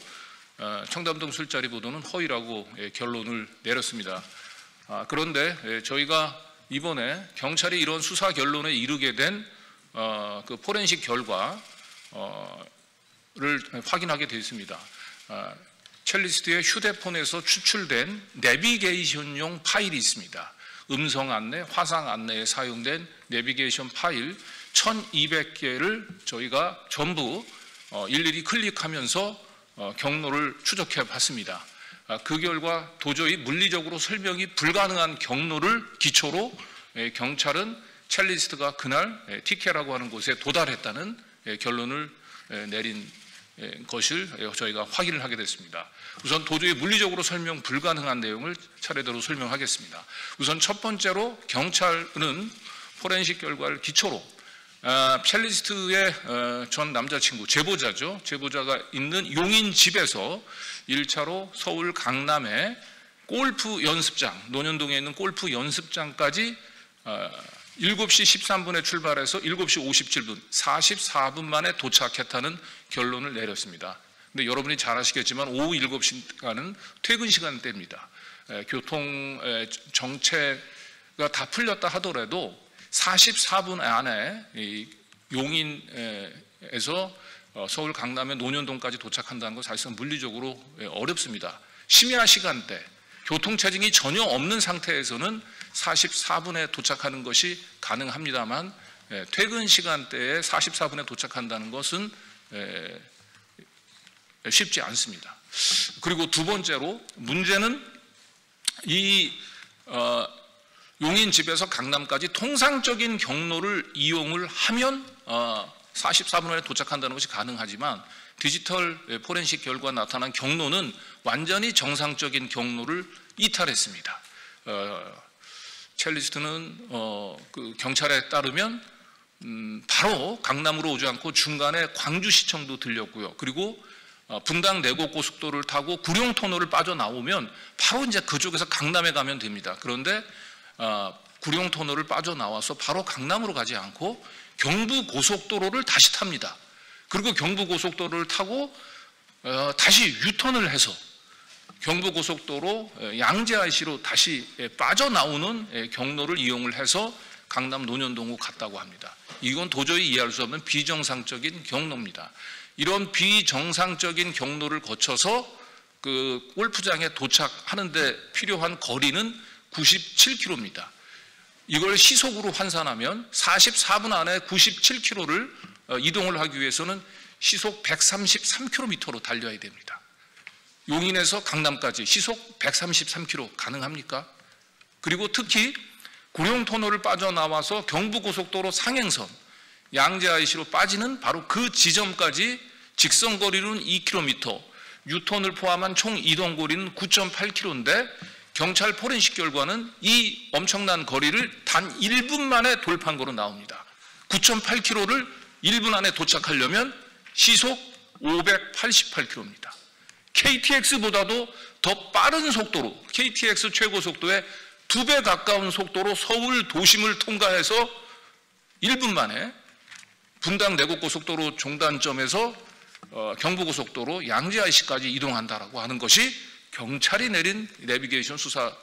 청담동 술자리 보도는 허위라고 결론을 내렸습니다. 그런데 저희가 이번에 경찰이 이런 수사 결론에 이르게 된 그 포렌식 결과를 확인하게 되었습니다. 첼리스트의 휴대폰에서 추출된 내비게이션용 파일이 있습니다. 음성 안내, 화상 안내에 사용된 내비게이션 파일 1200개를 저희가 전부 일일이 클릭하면서 경로를 추적해 봤습니다. 그 결과 도저히 물리적으로 설명이 불가능한 경로를 기초로 경찰은 첼리스트가 그날 TK라고 하는 곳에 도달했다는 결론을 내린 것을 저희가 확인을 하게 됐습니다. 우선 도저히 물리적으로 설명 불가능한 내용을 차례대로 설명하겠습니다. 우선 첫 번째로 경찰은 포렌식 결과를 기초로 첼리스트의 전 남자친구, 제보자죠. 제보자가 있는 용인 집에서 1차로 서울 강남의 골프 연습장, 논현동에 있는 골프 연습장까지 7시 13분에 출발해서 7시 57분, 44분 만에 도착했다는 결론을 내렸습니다. 근데 여러분이 잘 아시겠지만 오후 7시간은 퇴근 시간대입니다. 교통 정체가 다 풀렸다 하더라도 44분 안에 용인에서 서울 강남의 논현동까지 도착한다는 건 사실상 물리적으로 어렵습니다. 심야 시간대, 교통체증이 전혀 없는 상태에서는 44분에 도착하는 것이 가능합니다만 퇴근 시간대에 44분에 도착한다는 것은 쉽지 않습니다. 그리고 두 번째로 문제는 이 용인 집에서 강남까지 통상적인 경로를 이용을 하면 44분 안에 도착한다는 것이 가능하지만 디지털 포렌식 결과 나타난 경로는 완전히 정상적인 경로를 이탈했습니다. 첼리스트는 그 경찰에 따르면 바로 강남으로 오지 않고 중간에 광주시청도 들렸고요. 그리고 분당 내곡 고속도로를 타고 구룡터널을 빠져나오면 바로 이제 그쪽에서 강남에 가면 됩니다. 그런데 구룡터널을 빠져나와서 바로 강남으로 가지 않고 경부고속도로를 다시 탑니다. 그리고 경부고속도로를 타고 다시 유턴을 해서 경부고속도로 양재 IC로 다시 빠져나오는 경로를 이용을 해서 강남 논현동으로 갔다고 합니다. 이건 도저히 이해할 수 없는 비정상적인 경로입니다. 이런 비정상적인 경로를 거쳐서 그 골프장에 도착하는데 필요한 거리는 97km입니다. 이걸 시속으로 환산하면 44분 안에 97km를 이동을 하기 위해서는 시속 133km로 달려야 됩니다. 용인에서 강남까지 시속 133km 가능합니까? 그리고 특히 구룡터널을 빠져나와서 경부고속도로 상행선 양재 IC로 빠지는 바로 그 지점까지 직선 거리는 2km, 유턴을 포함한 총 이동 거리는 9.8km인데 경찰 포렌식 결과는 이 엄청난 거리를 단 1분 만에 돌파한 거로 나옵니다. 9.8km를 1분 안에 도착하려면 시속 588km입니다. KTX보다도 더 빠른 속도로, KTX 최고 속도의 2배 가까운 속도로 서울 도심을 통과해서 1분 만에 분당 내곡고속도로 종단점에서 경부고속도로 양재 IC까지 이동한다라고 하는 것이 경찰이 내린 내비게이션 수사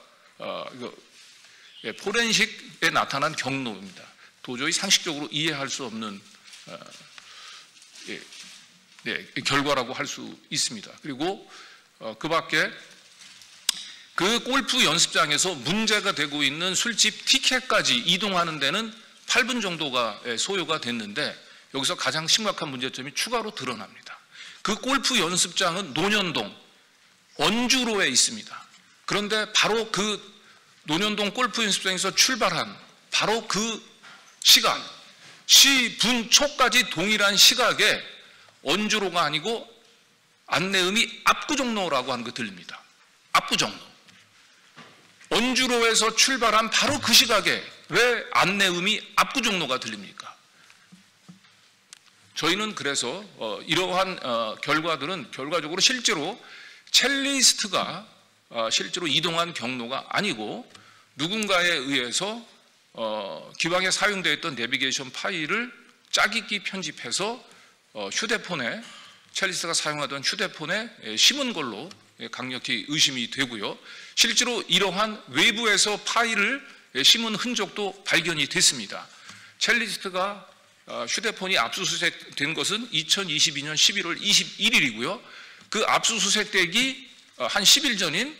포렌식에 나타난 경로입니다. 도저히 상식적으로 이해할 수 없는 결과라고 할 수 있습니다. 그리고 그 밖에 그 골프 연습장에서 문제가 되고 있는 술집 티켓까지 이동하는 데는 8분 정도가 소요가 됐는데 여기서 가장 심각한 문제점이 추가로 드러납니다. 그 골프 연습장은 논현동 원주로에 있습니다. 그런데 바로 그 논현동 골프 연습장에서 출발한 바로 그 시간, 시분초까지 동일한 시각에 언주로가 아니고 안내음이 압구정로라고 하는 거 들립니다. 압구정로. 언주로에서 출발한 바로 그 시각에 왜 안내음이 압구정로가 들립니까? 저희는 그래서 이러한 결과들은 결과적으로 실제로 첼리스트가 실제로 이동한 경로가 아니고 누군가에 의해서 기왕에 사용되어 있던 내비게이션 파일을 짜깁기 편집해서 휴대폰에 첼리스트가 사용하던 휴대폰에 심은 걸로 강력히 의심이 되고요. 실제로 이러한 외부에서 파일을 심은 흔적도 발견이 됐습니다. 첼리스트가 휴대폰이 압수수색된 것은 2022년 11월 21일이고요. 그 압수수색되기 한 10일 전인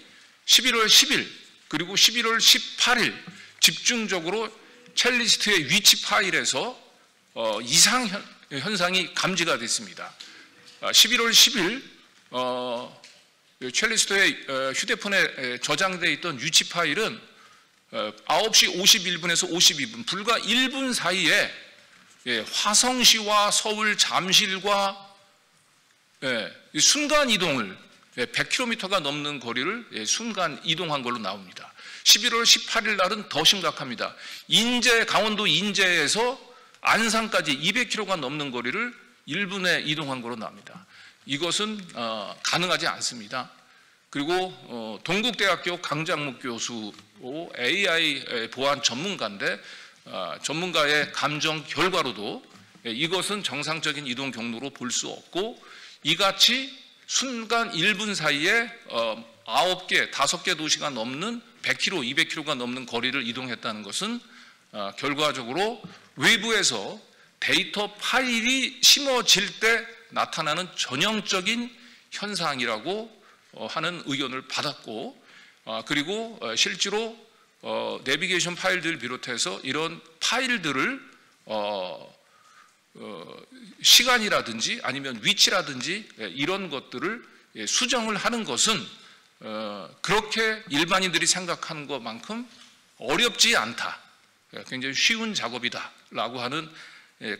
11월 10일 그리고 11월 18일 집중적으로 첼리스트의 위치 파일에서 이상 현상이 감지가 됐습니다. 11월 10일 첼리스트의 휴대폰에 저장되어 있던 위치 파일은 9시 51분에서 52분 불과 1분 사이에 화성시와 서울 잠실과 순간 이동을 100km가 넘는 거리를 순간 이동한 걸로 나옵니다. 11월 18일 날은 더 심각합니다. 강원도 인제에서 안산까지 200km가 넘는 거리를 1분에 이동한 걸로 나옵니다. 이것은 가능하지 않습니다. 그리고 동국대학교 강장묵 교수 AI 보안 전문가인데 전문가의 감정 결과로도 이것은 정상적인 이동 경로로 볼 수 없고 이같이 순간 1분 사이에 9개, 5개 도시가 넘는 100km, 200km가 넘는 거리를 이동했다는 것은 결과적으로 외부에서 데이터 파일이 심어질 때 나타나는 전형적인 현상이라고 하는 의견을 받았고 그리고 실제로 내비게이션 파일들을 비롯해서 이런 파일들을 시간이라든지 아니면 위치라든지 이런 것들을 수정을 하는 것은 그렇게 일반인들이 생각하는 것만큼 어렵지 않다. 굉장히 쉬운 작업이다라고 하는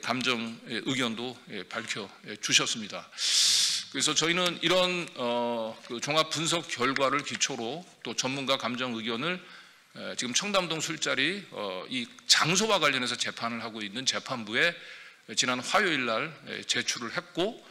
감정 의견도 밝혀주셨습니다. 그래서 저희는 이런 그 종합 분석 결과를 기초로 또 전문가 감정 의견을 지금 청담동 술자리 이 장소와 관련해서 재판을 하고 있는 재판부에 지난 화요일 날 제출을 했고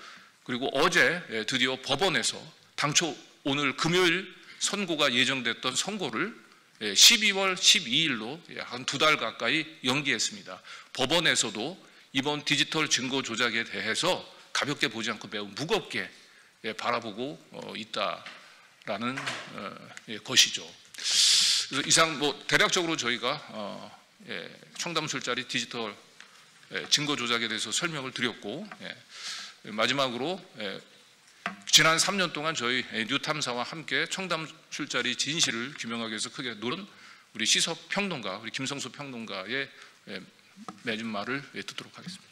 그리고 어제 드디어 법원에서 당초 오늘 금요일 선고가 예정됐던 선고를 12월 12일로 한 2달 가까이 연기했습니다. 법원에서도 이번 디지털 증거 조작에 대해서 가볍게 보지 않고 매우 무겁게 바라보고 있다라는 것이죠. 그래서 이상 대략적으로 저희가 청담 술자리 디지털 증거 조작에 대해서 설명을 드렸고 마지막으로 지난 3년 동안 저희 뉴탐사와 함께 청담 술자리 진실을 규명하기 위해서 크게 노력한 우리 시석 평론가, 우리 김성수 평론가의 맺은 말을 듣도록 하겠습니다.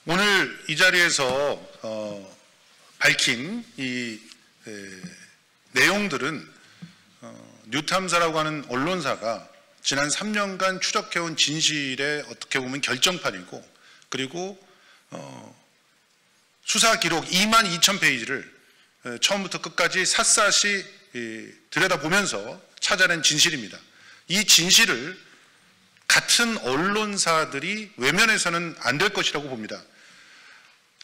오늘 이 자리에서 밝힌 이 내용들은 뉴탐사라고 하는 언론사가 지난 3년간 추적해온 진실의 어떻게 보면 결정판이고 그리고 수사 기록 22,000페이지를 처음부터 끝까지 샅샅이 들여다보면서 찾아낸 진실입니다. 이 진실을 같은 언론사들이 외면해서는 안 될 것이라고 봅니다.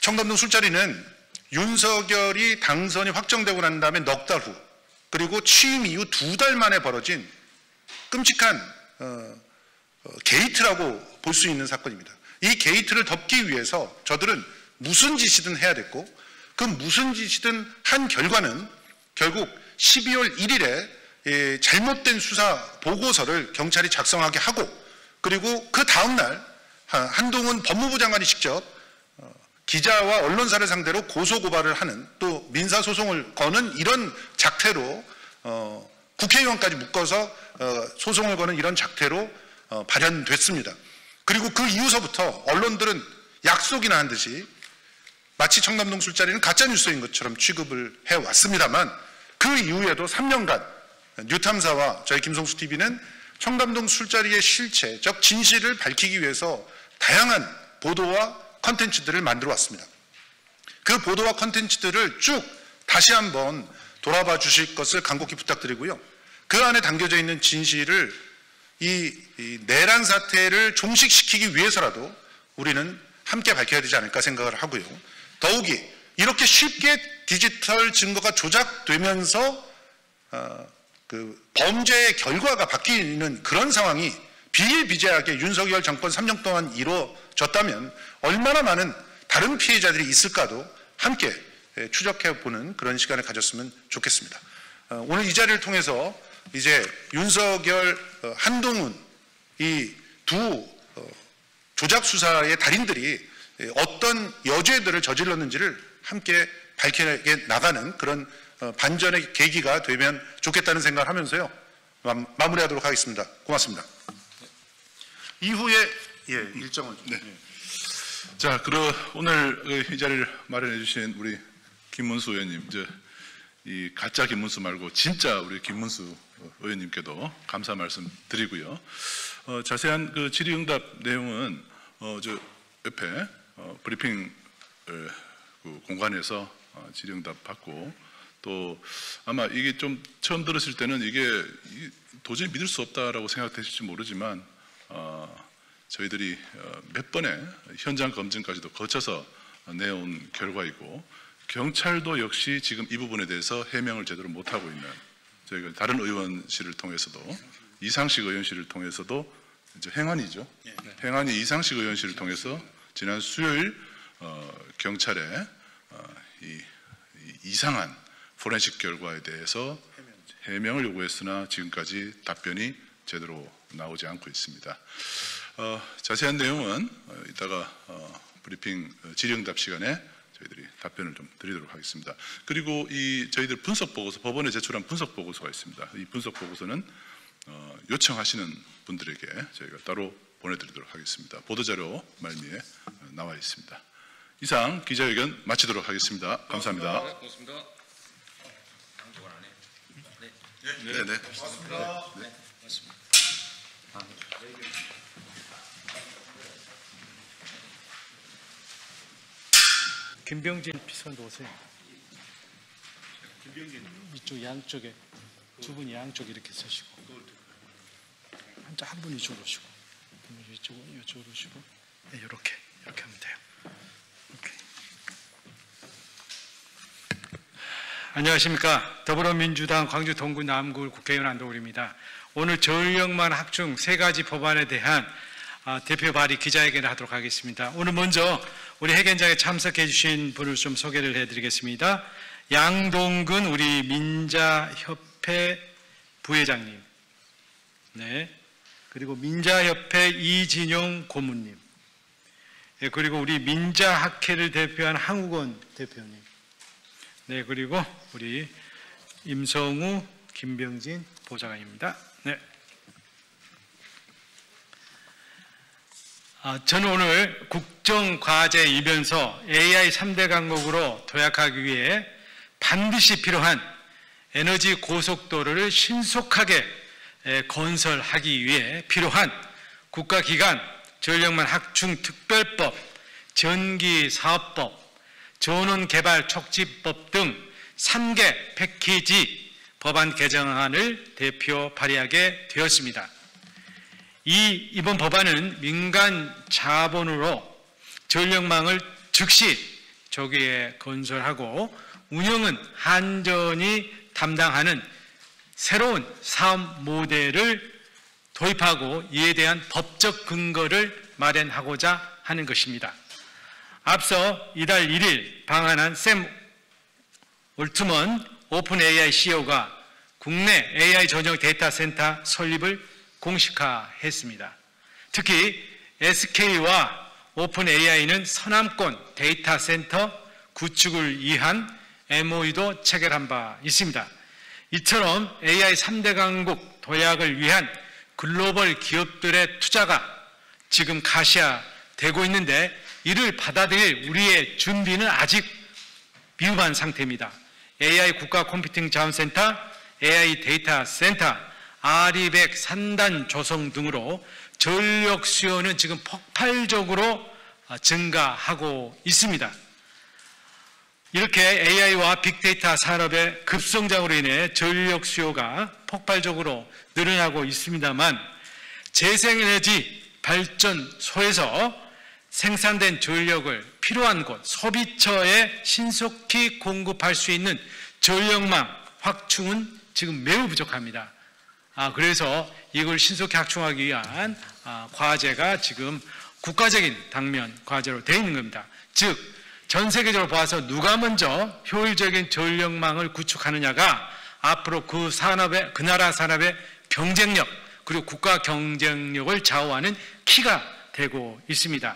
청담동 술자리는 윤석열이 당선이 확정되고 난 다음에 넉 달 후 그리고 취임 이후 2달 만에 벌어진 끔찍한 게이트라고 볼 수 있는 사건입니다. 이 게이트를 덮기 위해서 저들은 무슨 짓이든 해야 됐고 그 무슨 짓이든 한 결과는 결국 12월 1일에 잘못된 수사 보고서를 경찰이 작성하게 하고 그리고 그 다음날 한동훈 법무부 장관이 직접 기자와 언론사를 상대로 고소고발을 하는 또 민사소송을 거는 이런 작태로 국회의원까지 묶어서 소송을 거는 이런 작태로 발현됐습니다. 그리고 그 이후서부터 언론들은 약속이나 한 듯이 마치 청담동 술자리는 가짜뉴스인 것처럼 취급을 해왔습니다만 그 이후에도 3년간 뉴탐사와 저희 김성수 TV는 청담동 술자리의 실체적 진실을 밝히기 위해서 다양한 보도와 컨텐츠들을 만들어 왔습니다. 그 보도와 컨텐츠들을 쭉 다시 한번 돌아봐 주실 것을 간곡히 부탁드리고요. 그 안에 담겨져 있는 진실을 이 내란 사태를 종식시키기 위해서라도 우리는 함께 밝혀야 되지 않을까 생각을 하고요. 더욱이 이렇게 쉽게 디지털 증거가 조작되면서 그 범죄의 결과가 바뀌는 그런 상황이 비일비재하게 윤석열 정권 3년 동안 이루어졌다면 얼마나 많은 다른 피해자들이 있을까도 함께 추적해보는 그런 시간을 가졌으면 좋겠습니다. 오늘 이 자리를 통해서 이제 윤석열, 한동훈 이 두 조작 수사의 달인들이 어떤 여죄들을 저질렀는지를 함께 밝혀 나가는 그런 반전의 계기가 되면 좋겠다는 생각을 하면서요. 마무리하도록 하겠습니다. 고맙습니다. 이후에 일정을 좀. 네. 자, 그럼 오늘 이 자리를 마련해 주신 우리 김문수 의원님, 이 가짜 김문수 말고 진짜 우리 김문수 의원님께도 감사 말씀 드리고요. 자세한 그 질의응답 내용은 저 옆에 브리핑 그 공간에서 질의응답 받고, 또 아마 이게 좀 처음 들으실 때는 이게 도저히 믿을 수 없다라고 생각되실지 모르지만 저희들이 몇 번의 현장 검증까지도 거쳐서 내온 결과이고, 경찰도 역시 지금 이 부분에 대해서 해명을 제대로 못하고 있는, 저희가 다른 의원실을 통해서도, 이상식 의원실을 통해서도, 이제 행안이죠. 행안이 이상식 의원실을 통해서 지난 수요일 경찰에 이 이상한 포렌식 결과에 대해서 해명을 요구했으나 지금까지 답변이 제대로 나오지 않고 있습니다. 자세한 내용은 이따가 브리핑 질의응답 시간에 저희들이 답변을 좀 드리도록 하겠습니다. 그리고 이 저희들 분석 보고서, 법원에 제출한 분석 보고서가 있습니다. 이 분석 보고서는 요청하시는 분들에게 저희가 따로 보내드리도록 하겠습니다. 보도자료 말미에 나와 있습니다. 이상 기자회견 마치도록 하겠습니다. 감사합니다. 고맙습니다. 네. 고맙습니다. 네. 김병진 비서관도 오세요. 이쪽 양쪽에 두 분이 양쪽에 이렇게 서시고, 한 분이 이쪽으로 오시고, 이쪽으로 오시고, 네, 이렇게 하면 돼요. 오케이. 안녕하십니까. 더불어민주당 광주 동구 남구 국회의원 안동울입니다. 오늘 전력만 학중 3가지 법안에 대한 대표 발의 기자회견을 하도록 하겠습니다. 오늘 먼저 우리 회견장에 참석해 주신 분을 좀 소개를 해드리겠습니다. 양동근 우리 민자협회 부회장님, 네, 그리고 민자협회 이진용 고문님, 네, 그리고 우리 민자학회를 대표한 항우건 대표님, 네, 그리고 우리 임성우 김병진 보좌관입니다. 네. 저는 오늘 국정과제 이변서 AI 3대 강국으로 도약하기 위해 반드시 필요한 에너지 고속도로를 신속하게 건설하기 위해 필요한 국가기관 전력만 확충 특별법, 전기사업법, 전원개발 촉진법 등 3개 패키지 법안 개정안을 대표 발의하게 되었습니다. 이번 법안은 민간 자본으로 전력망을 즉시 조기에 건설하고 운영은 한전이 담당하는 새로운 사업 모델을 도입하고 이에 대한 법적 근거를 마련하고자 하는 것입니다. 앞서 이달 1일 방한한 샘 올트먼 오픈 AI CEO가 국내 AI 전용 데이터 센터 설립을 공식화했습니다. 특히 SK와 오픈 AI는 서남권 데이터 센터 구축을 위한 MOU도 체결한 바 있습니다. 이처럼 AI 3대 강국 도약을 위한 글로벌 기업들의 투자가 지금 가시화되고 있는데 이를 받아들일 우리의 준비는 아직 미흡한 상태입니다. AI 국가 컴퓨팅 자원센터, AI 데이터 센터, R200 산단 조성 등으로 전력 수요는 지금 폭발적으로 증가하고 있습니다. 이렇게 AI와 빅데이터 산업의 급성장으로 인해 전력 수요가 폭발적으로 늘어나고 있습니다만 재생에너지 발전소에서 생산된 전력을 필요한 곳, 소비처에 신속히 공급할 수 있는 전력망 확충은 지금 매우 부족합니다. 그래서 이걸 신속히 확충하기 위한 과제가 지금 국가적인 당면 과제로 되어 있는 겁니다. 즉, 전 세계적으로 봐서 누가 먼저 효율적인 전력망을 구축하느냐가 앞으로 그 나라 산업의 경쟁력 그리고 국가 경쟁력을 좌우하는 키가 되고 있습니다.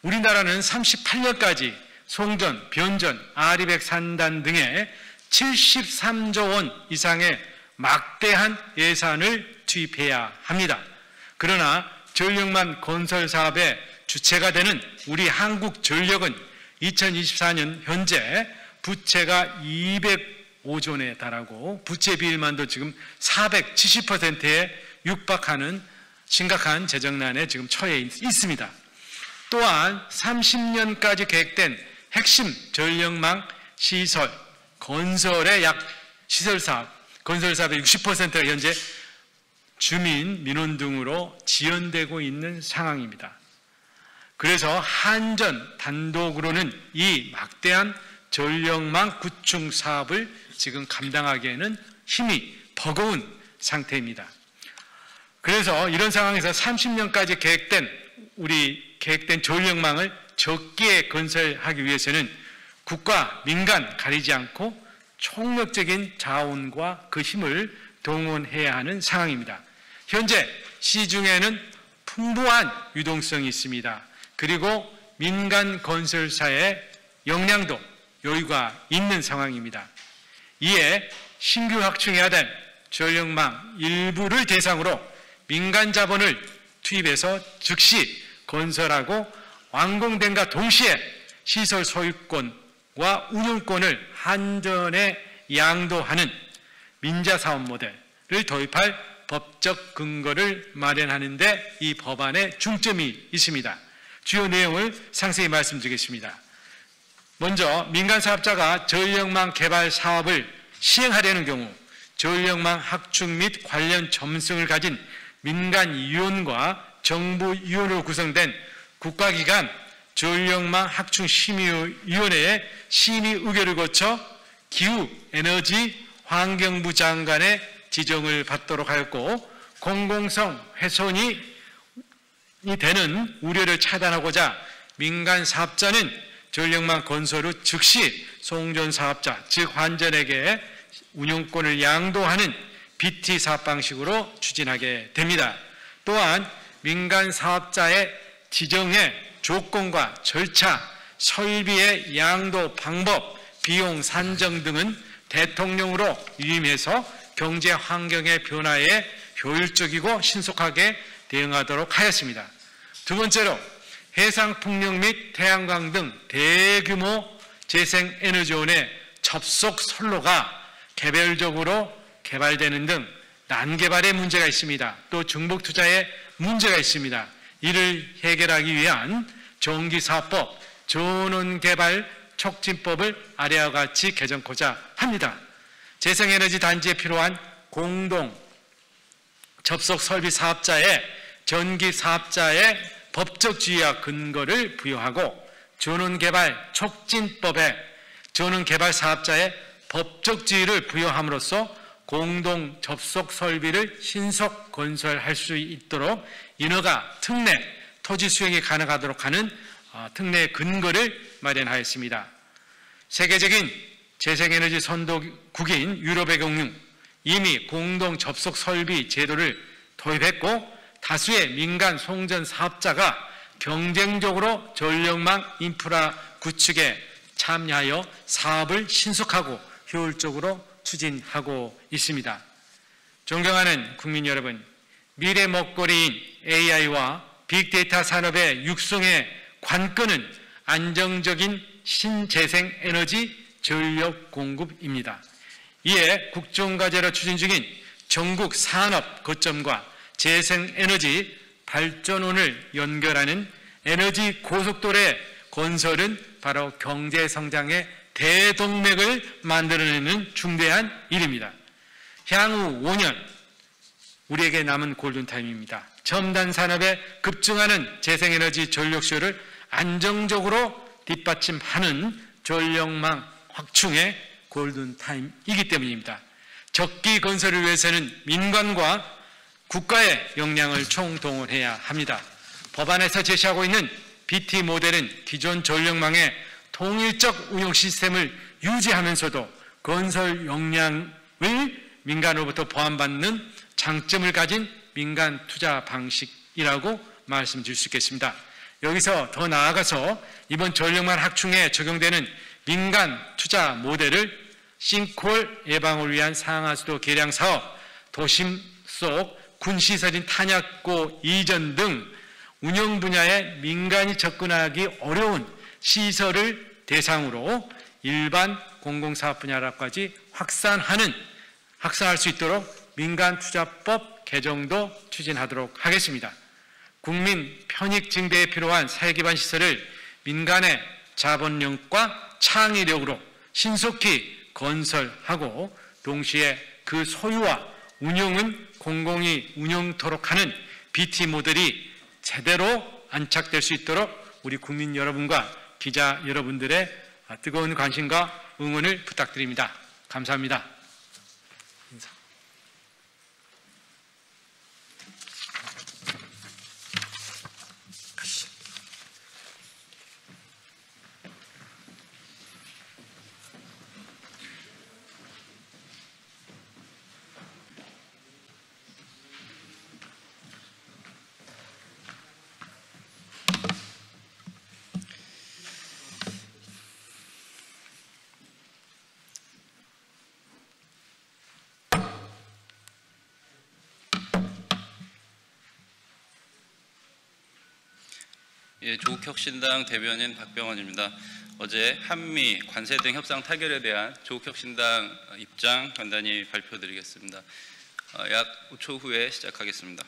우리나라는 38년까지 송전, 변전, R200 산단 등의 73조 원 이상의 막대한 예산을 투입해야 합니다. 그러나 전력망 건설 사업의 주체가 되는 우리 한국전력은 2024년 현재 부채가 205조 원에 달하고 부채 비율만도 지금 470%에 육박하는 심각한 재정난에 지금 처해 있습니다. 또한 30년까지 계획된 핵심 전력망 시설 건설의 시설 사업의 60%가 현재 주민, 민원 등으로 지연되고 있는 상황입니다. 그래서 한전 단독으로는 이 막대한 전력망 구축 사업을 지금 감당하기에는 힘이 버거운 상태입니다. 그래서 이런 상황에서 30년까지 계획된 전력망을 적기에 건설하기 위해서는 국가, 민간 가리지 않고 총력적인 자원과 그 힘을 동원해야 하는 상황입니다. 현재 시중에는 풍부한 유동성이 있습니다. 그리고 민간 건설사의 역량도 여유가 있는 상황입니다. 이에 신규 확충해야 될 전력망 일부를 대상으로 민간 자본을 투입해서 즉시 건설하고 완공된과 동시에 시설 소유권과 운영권을 한전에 양도하는 민자사업 모델을 도입할 법적 근거를 마련하는 데 이 법안에 중점이 있습니다. 주요 내용을 상세히 말씀드리겠습니다. 먼저 민간 사업자가 전력망 개발 사업을 시행하려는 경우 전력망 확충 및 관련 점성을 가진 민간위원과 정부위원으로 구성된 국가기관 전력망 확충 심의위원회의 심의 의결을 거쳐 기후, 에너지, 환경부 장관의 지정을 받도록 하였고 공공성 훼손이 되는 우려를 차단하고자 민간 사업자는 전력망 건설 후 즉시 송전 사업자, 즉 한전에게 운영권을 양도하는 BT 사업 방식으로 추진하게 됩니다. 또한 민간 사업자의 지정의 조건과 절차, 설비의 양도 방법, 비용 산정 등은 대통령으로 위임해서 경제 환경의 변화에 효율적이고 신속하게 대응하도록 하였습니다. 두 번째로 해상풍력 및 태양광 등 대규모 재생에너지원의 접속 선로가 개별적으로 개발되는 등 난개발의 문제가 있습니다. 또 중복 투자의 문제가 있습니다. 이를 해결하기 위한 전기사업법, 전원개발 촉진법을 아래와 같이 개정코자 합니다. 재생에너지 단지에 필요한 공동 접속 설비 사업자의 전기 사업자의 법적 지위와 근거를 부여하고 전원개발 촉진법에 전원개발 사업자의 법적 지위를 부여함으로써 공동 접속 설비를 신속 건설할 수 있도록 인허가, 특례, 토지 수용이 가능하도록 하는 특례 근거를 마련하였습니다. 세계적인 재생에너지 선도국인 유럽의 경우 이미 공동 접속 설비 제도를 도입했고 다수의 민간 송전 사업자가 경쟁적으로 전력망 인프라 구축에 참여하여 사업을 신속하고 효율적으로 추진하고 있습니다. 존경하는 국민 여러분, 미래 먹거리인 AI와 빅데이터 산업의 육성의 관건은 안정적인 신재생 에너지 전력 공급입니다. 이에 국정과제로 추진 중인 전국 산업 거점과 재생에너지 발전원을 연결하는 에너지 고속도로의 건설은 바로 경제성장의 대동맥을 만들어내는 중대한 일입니다. 향후 5년 우리에게 남은 골든타임입니다. 첨단 산업에 급증하는 재생에너지 전력 수요를 안정적으로 뒷받침하는 전력망 확충의 골든타임이기 때문입니다. 적기 건설을 위해서는 민간과 국가의 역량을 총동원해야 합니다. 법안에서 제시하고 있는 BT 모델은 기존 전력망의 통일적 운영 시스템을 유지하면서도 건설 역량을 민간으로부터 보완받는 장점을 가진 민간 투자 방식이라고 말씀드릴 수 있겠습니다. 여기서 더 나아가서 이번 전력망 확충에 적용되는 민간 투자 모델을 싱크홀 예방을 위한 상하수도 개량 사업, 도심 속 군시설인 탄약고 이전 등 운영 분야에 민간이 접근하기 어려운 시설을 대상으로 일반 공공사업 분야로까지 확산할 수 있도록 민간투자법 개정도 추진하도록 하겠습니다. 국민 편익 증대에 필요한 사회기반 시설을 민간의 자본력과 창의력으로 신속히 건설하고 동시에 그 소유와 운영은 공공이 운영토록 하는 BT 모델이 제대로 안착될 수 있도록 우리 국민 여러분과 기자 여러분들의 뜨거운 관심과 응원을 부탁드립니다. 감사합니다. 예, 조국혁신당 대변인 박병원입니다. 어제 한미 관세 등 협상 타결에 대한 조국혁신당 입장 간단히 발표드리겠습니다. 약 5초 후에 시작하겠습니다.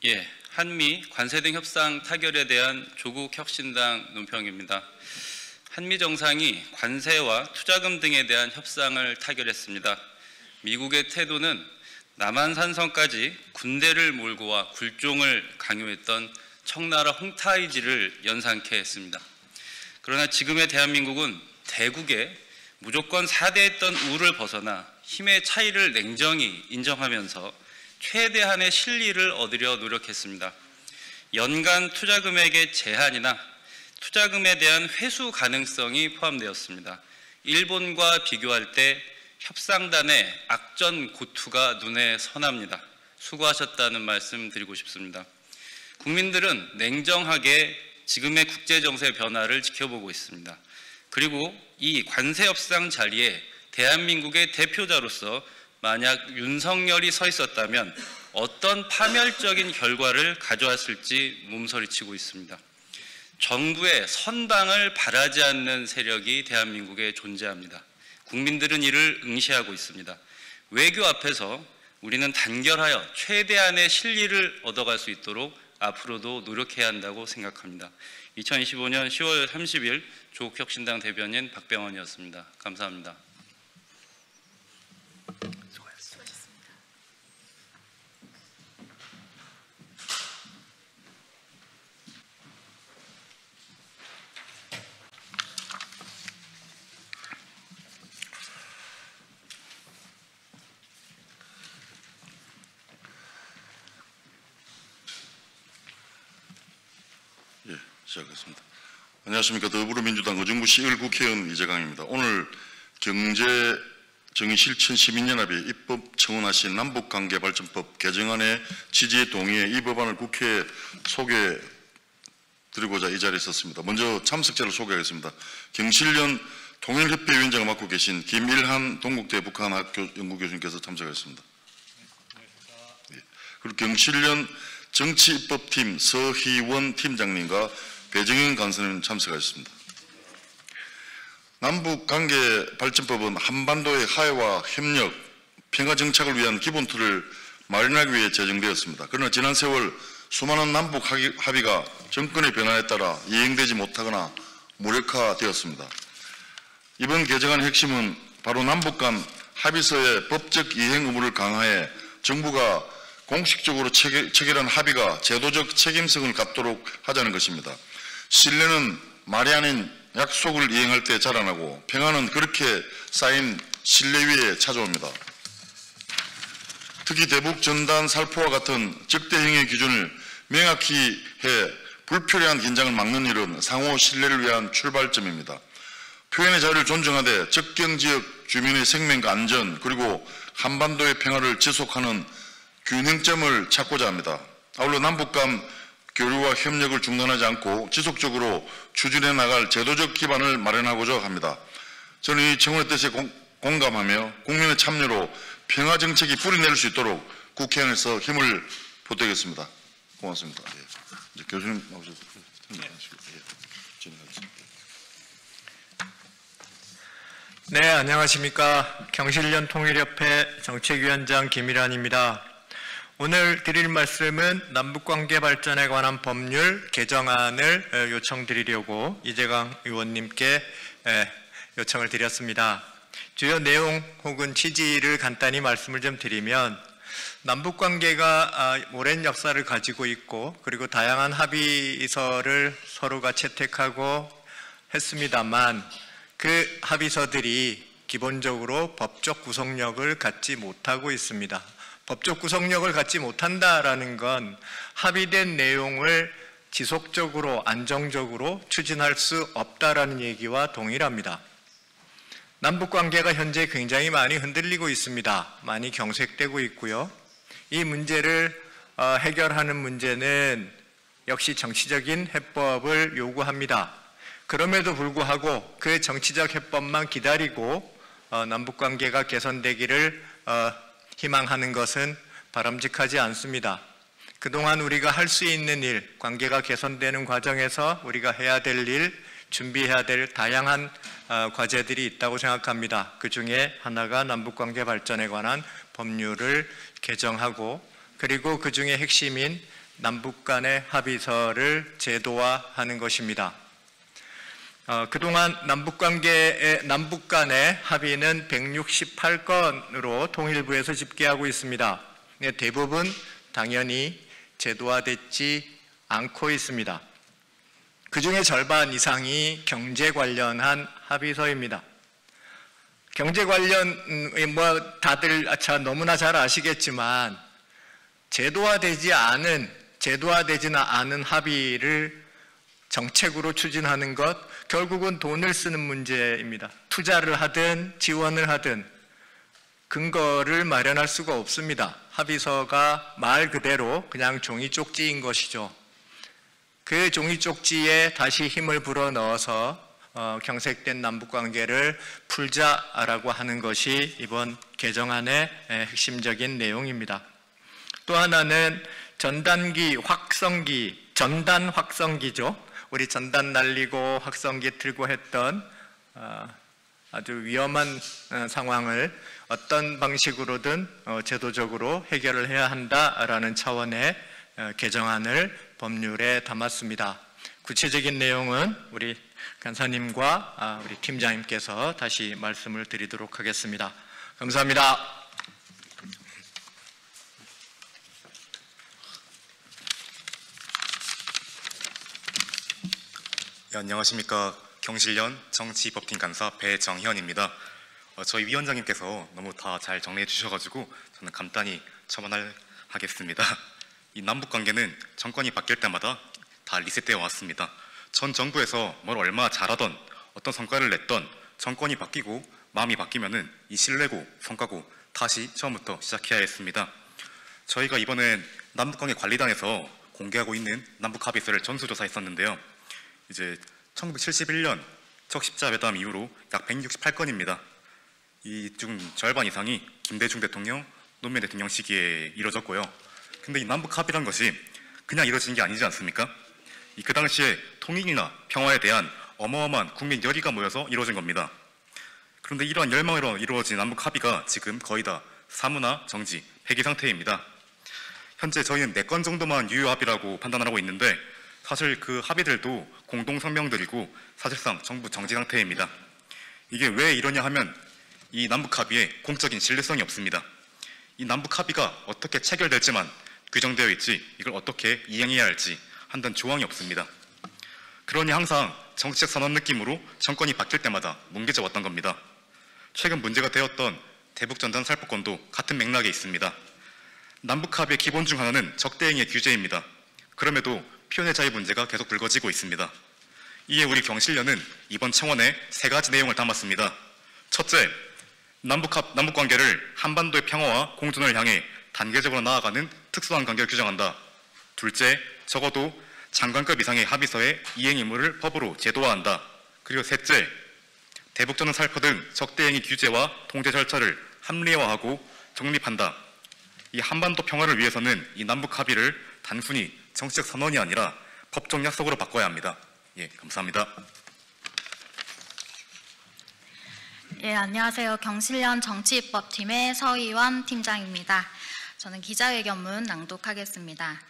예, 한미 관세 등 협상 타결에 대한 조국혁신당 논평입니다. 한미 정상이 관세와 투자금 등에 대한 협상을 타결했습니다. 미국의 태도는 남한산성까지 군대를 몰고 와 굴종을 강요했던 청나라 홍타이지를 연상케 했습니다. 그러나 지금의 대한민국은 대국에 무조건 사대했던 우를 벗어나 힘의 차이를 냉정히 인정하면서 최대한의 실리를 얻으려 노력했습니다. 연간 투자금액의 제한이나 투자금에 대한 회수 가능성이 포함되었습니다. 일본과 비교할 때 협상단의 악전고투가 눈에 선합니다. 수고하셨다는 말씀 드리고 싶습니다. 국민들은 냉정하게 지금의 국제정세 변화를 지켜보고 있습니다. 그리고 이 관세 협상 자리에 대한민국의 대표자로서 만약 윤석열이 서 있었다면 어떤 파멸적인 결과를 가져왔을지 몸서리치고 있습니다. 정부의 선방을 바라지 않는 세력이 대한민국에 존재합니다. 국민들은 이를 응시하고 있습니다. 외교 앞에서 우리는 단결하여 최대한의 실리를 얻어갈 수 있도록 앞으로도 노력해야 한다고 생각합니다. 2025년 10월 30일 조국혁신당 대변인 박병원이었습니다. 감사합니다. 시작하겠습니다. 안녕하십니까. 더불어민주당 의정부 시의회 국회의원 이재강입니다. 오늘 경제정의실천시민연합이 입법 청원하신 남북관계발전법 개정안의 취지에 동의해 이 법안을 국회에 소개드리고자 이 자리에 섰습니다. 먼저 참석자를 소개하겠습니다. 경실련 통일협회위원장을 맡고 계신 김일한 동국대 북한학교 연구교수님께서 참석하셨습니다. 그리고 경실련 정치입법팀 서희원 팀장님과 배정현 간사님 참석하셨습니다. 남북관계발전법은 한반도의 화해와 협력, 평화 정착을 위한 기본 틀을 마련하기 위해 제정되었습니다. 그러나 지난 세월 수많은 남북 합의가 정권의 변화에 따라 이행되지 못하거나 무력화되었습니다. 이번 개정안의 핵심은 바로 남북 간 합의서의 법적 이행 의무를 강화해 정부가 공식적으로 체결한 합의가 제도적 책임성을 갖도록 하자는 것입니다. 신뢰는 말이 아닌 약속을 이행할 때 자라나고 평화는 그렇게 쌓인 신뢰 위에 찾아옵니다. 특히 대북 전단 살포와 같은 적대행위 기준을 명확히 해 불필요한 긴장을 막는 일은 상호 신뢰를 위한 출발점입니다. 표현의 자유를 존중하되 접경지역 주민의 생명과 안전 그리고 한반도의 평화를 지속하는 균형점을 찾고자 합니다. 아울러 남북 간 교류와 협력을 중단하지 않고 지속적으로 추진해 나갈 제도적 기반을 마련하고자 합니다. 저는 이 청원의 뜻에 공감하며 국민의 참여로 평화 정책이 뿌리내릴 수 있도록 국회안에서 힘을 보태겠습니다. 고맙습니다. 예. 이제 교수님 나오셔서 진행하겠습니다. 네, 안녕하십니까. 경실련 통일협회 정책위원장 김일환입니다. 오늘 드릴 말씀은 남북관계 발전에 관한 법률 개정안을 요청드리려고 이재강 의원님께 요청을 드렸습니다. 주요 내용 혹은 취지를 간단히 말씀을 좀 드리면 남북관계가 오랜 역사를 가지고 있고 그리고 다양한 합의서를 서로가 채택하고 했습니다만 그 합의서들이 기본적으로 법적 구속력을 갖지 못하고 있습니다. 법적 구속력을 갖지 못한다라는 건 합의된 내용을 지속적으로 안정적으로 추진할 수 없다라는 얘기와 동일합니다. 남북관계가 현재 굉장히 많이 흔들리고 있습니다. 많이 경색되고 있고요. 이 문제를 해결하는 문제는 역시 정치적인 해법을 요구합니다. 그럼에도 불구하고 그 정치적 해법만 기다리고 남북관계가 개선되기를 희망하는 것은 바람직하지 않습니다. 그동안 우리가 할 수 있는 일, 관계가 개선되는 과정에서 우리가 해야 될 일, 준비해야 될 다양한 과제들이 있다고 생각합니다. 그 중에 하나가 남북관계 발전에 관한 법률을 개정하고 그리고 그 중에 핵심인 남북 간의 합의서를 제도화하는 것입니다. 그동안 남북 간의 합의는 168건으로 통일부에서 집계하고 있습니다. 대부분 당연히 제도화되지 않고 있습니다. 그 중에 절반 이상이 경제 관련한 합의서입니다. 경제 관련 다들 너무나 잘 아시겠지만 제도화되지는 않은 합의를 정책으로 추진하는 것, 결국은 돈을 쓰는 문제입니다. 투자를 하든 지원을 하든 근거를 마련할 수가 없습니다. 합의서가 말 그대로 그냥 종이 쪽지인 것이죠. 그 종이 쪽지에 다시 힘을 불어넣어서 경색된 남북관계를 풀자라고 하는 것이 이번 개정안의 핵심적인 내용입니다. 또 하나는 전단 확성기죠. 우리 전단 날리고 확성기 들고 했던 아주 위험한 상황을 어떤 방식으로든 제도적으로 해결을 해야 한다라는 차원의 개정안을 법률에 담았습니다. 구체적인 내용은 우리 간사님과 우리 팀장님께서 다시 말씀을 드리도록 하겠습니다. 감사합니다. 네, 안녕하십니까. 경실련 정치법팀 간사 배정현입니다. 저희 위원장님께서 너무 다 잘 정리해 주셔가지고 저는 간단히 첨언하겠습니다. 이 남북관계는 정권이 바뀔 때마다 다 리셋되어 왔습니다. 전 정부에서 뭘 얼마나 잘하던 어떤 성과를 냈던 정권이 바뀌고 마음이 바뀌면은 이 신뢰고 성과고 다시 처음부터 시작해야 했습니다. 저희가 이번엔 남북관계 관리단에서 공개하고 있는 남북 합의서를 전수조사했었는데요. 이제 1971년 첫 십자회담 이후로 약 168건입니다. 이 중 절반 이상이 김대중 대통령, 노무현 대통령 시기에 이뤄졌고요. 근데 이 남북 합의란 것이 그냥 이루어진 게 아니지 않습니까? 그 당시에 통일이나 평화에 대한 어마어마한 국민 열의가 모여서 이루어진 겁니다. 그런데 이러한 열망으로 이루어진 남북 합의가 지금 거의 다 사무나 정지, 폐기 상태입니다. 현재 저희는 4건 정도만 유효 합의라고 판단을 하고 있는데 사실 그 합의들도 공동 성명들이고 사실상 정부 정지 상태입니다. 이게 왜 이러냐 하면 이 남북 합의에 공적인 신뢰성이 없습니다. 이 남북 합의가 어떻게 체결될지만 규정되어 있지 이걸 어떻게 이행해야 할지 한단 조항이 없습니다. 그러니 항상 정치적 선언 느낌으로 정권이 바뀔 때마다 뭉개져 왔던 겁니다. 최근 문제가 되었던 대북전단 살포권도 같은 맥락에 있습니다. 남북 합의의 기본 중 하나는 적대행위 규제입니다. 그럼에도 표현의 자유 문제가 계속 불거지고 있습니다. 이에 우리 경실련은 이번 청원에 3가지 내용을 담았습니다. 첫째, 남북 관계를 한반도의 평화와 공존을 향해 단계적으로 나아가는 특수한 관계를 규정한다. 둘째, 적어도 장관급 이상의 합의서의 이행 의무를 법으로 제도화한다. 그리고 셋째, 대북전단 살포 등 적대행위 규제와 통제 절차를 합리화하고 정립한다. 이 한반도 평화를 위해서는 이 남북 합의를 단순히 정치적 선언이 아니라 법적 약속으로 바꿔야 합니다. 예, 감사합니다. 예, 안녕하세요. 경실련 정치입법팀의 서희원 팀장입니다. 저는 기자회견문 낭독하겠습니다.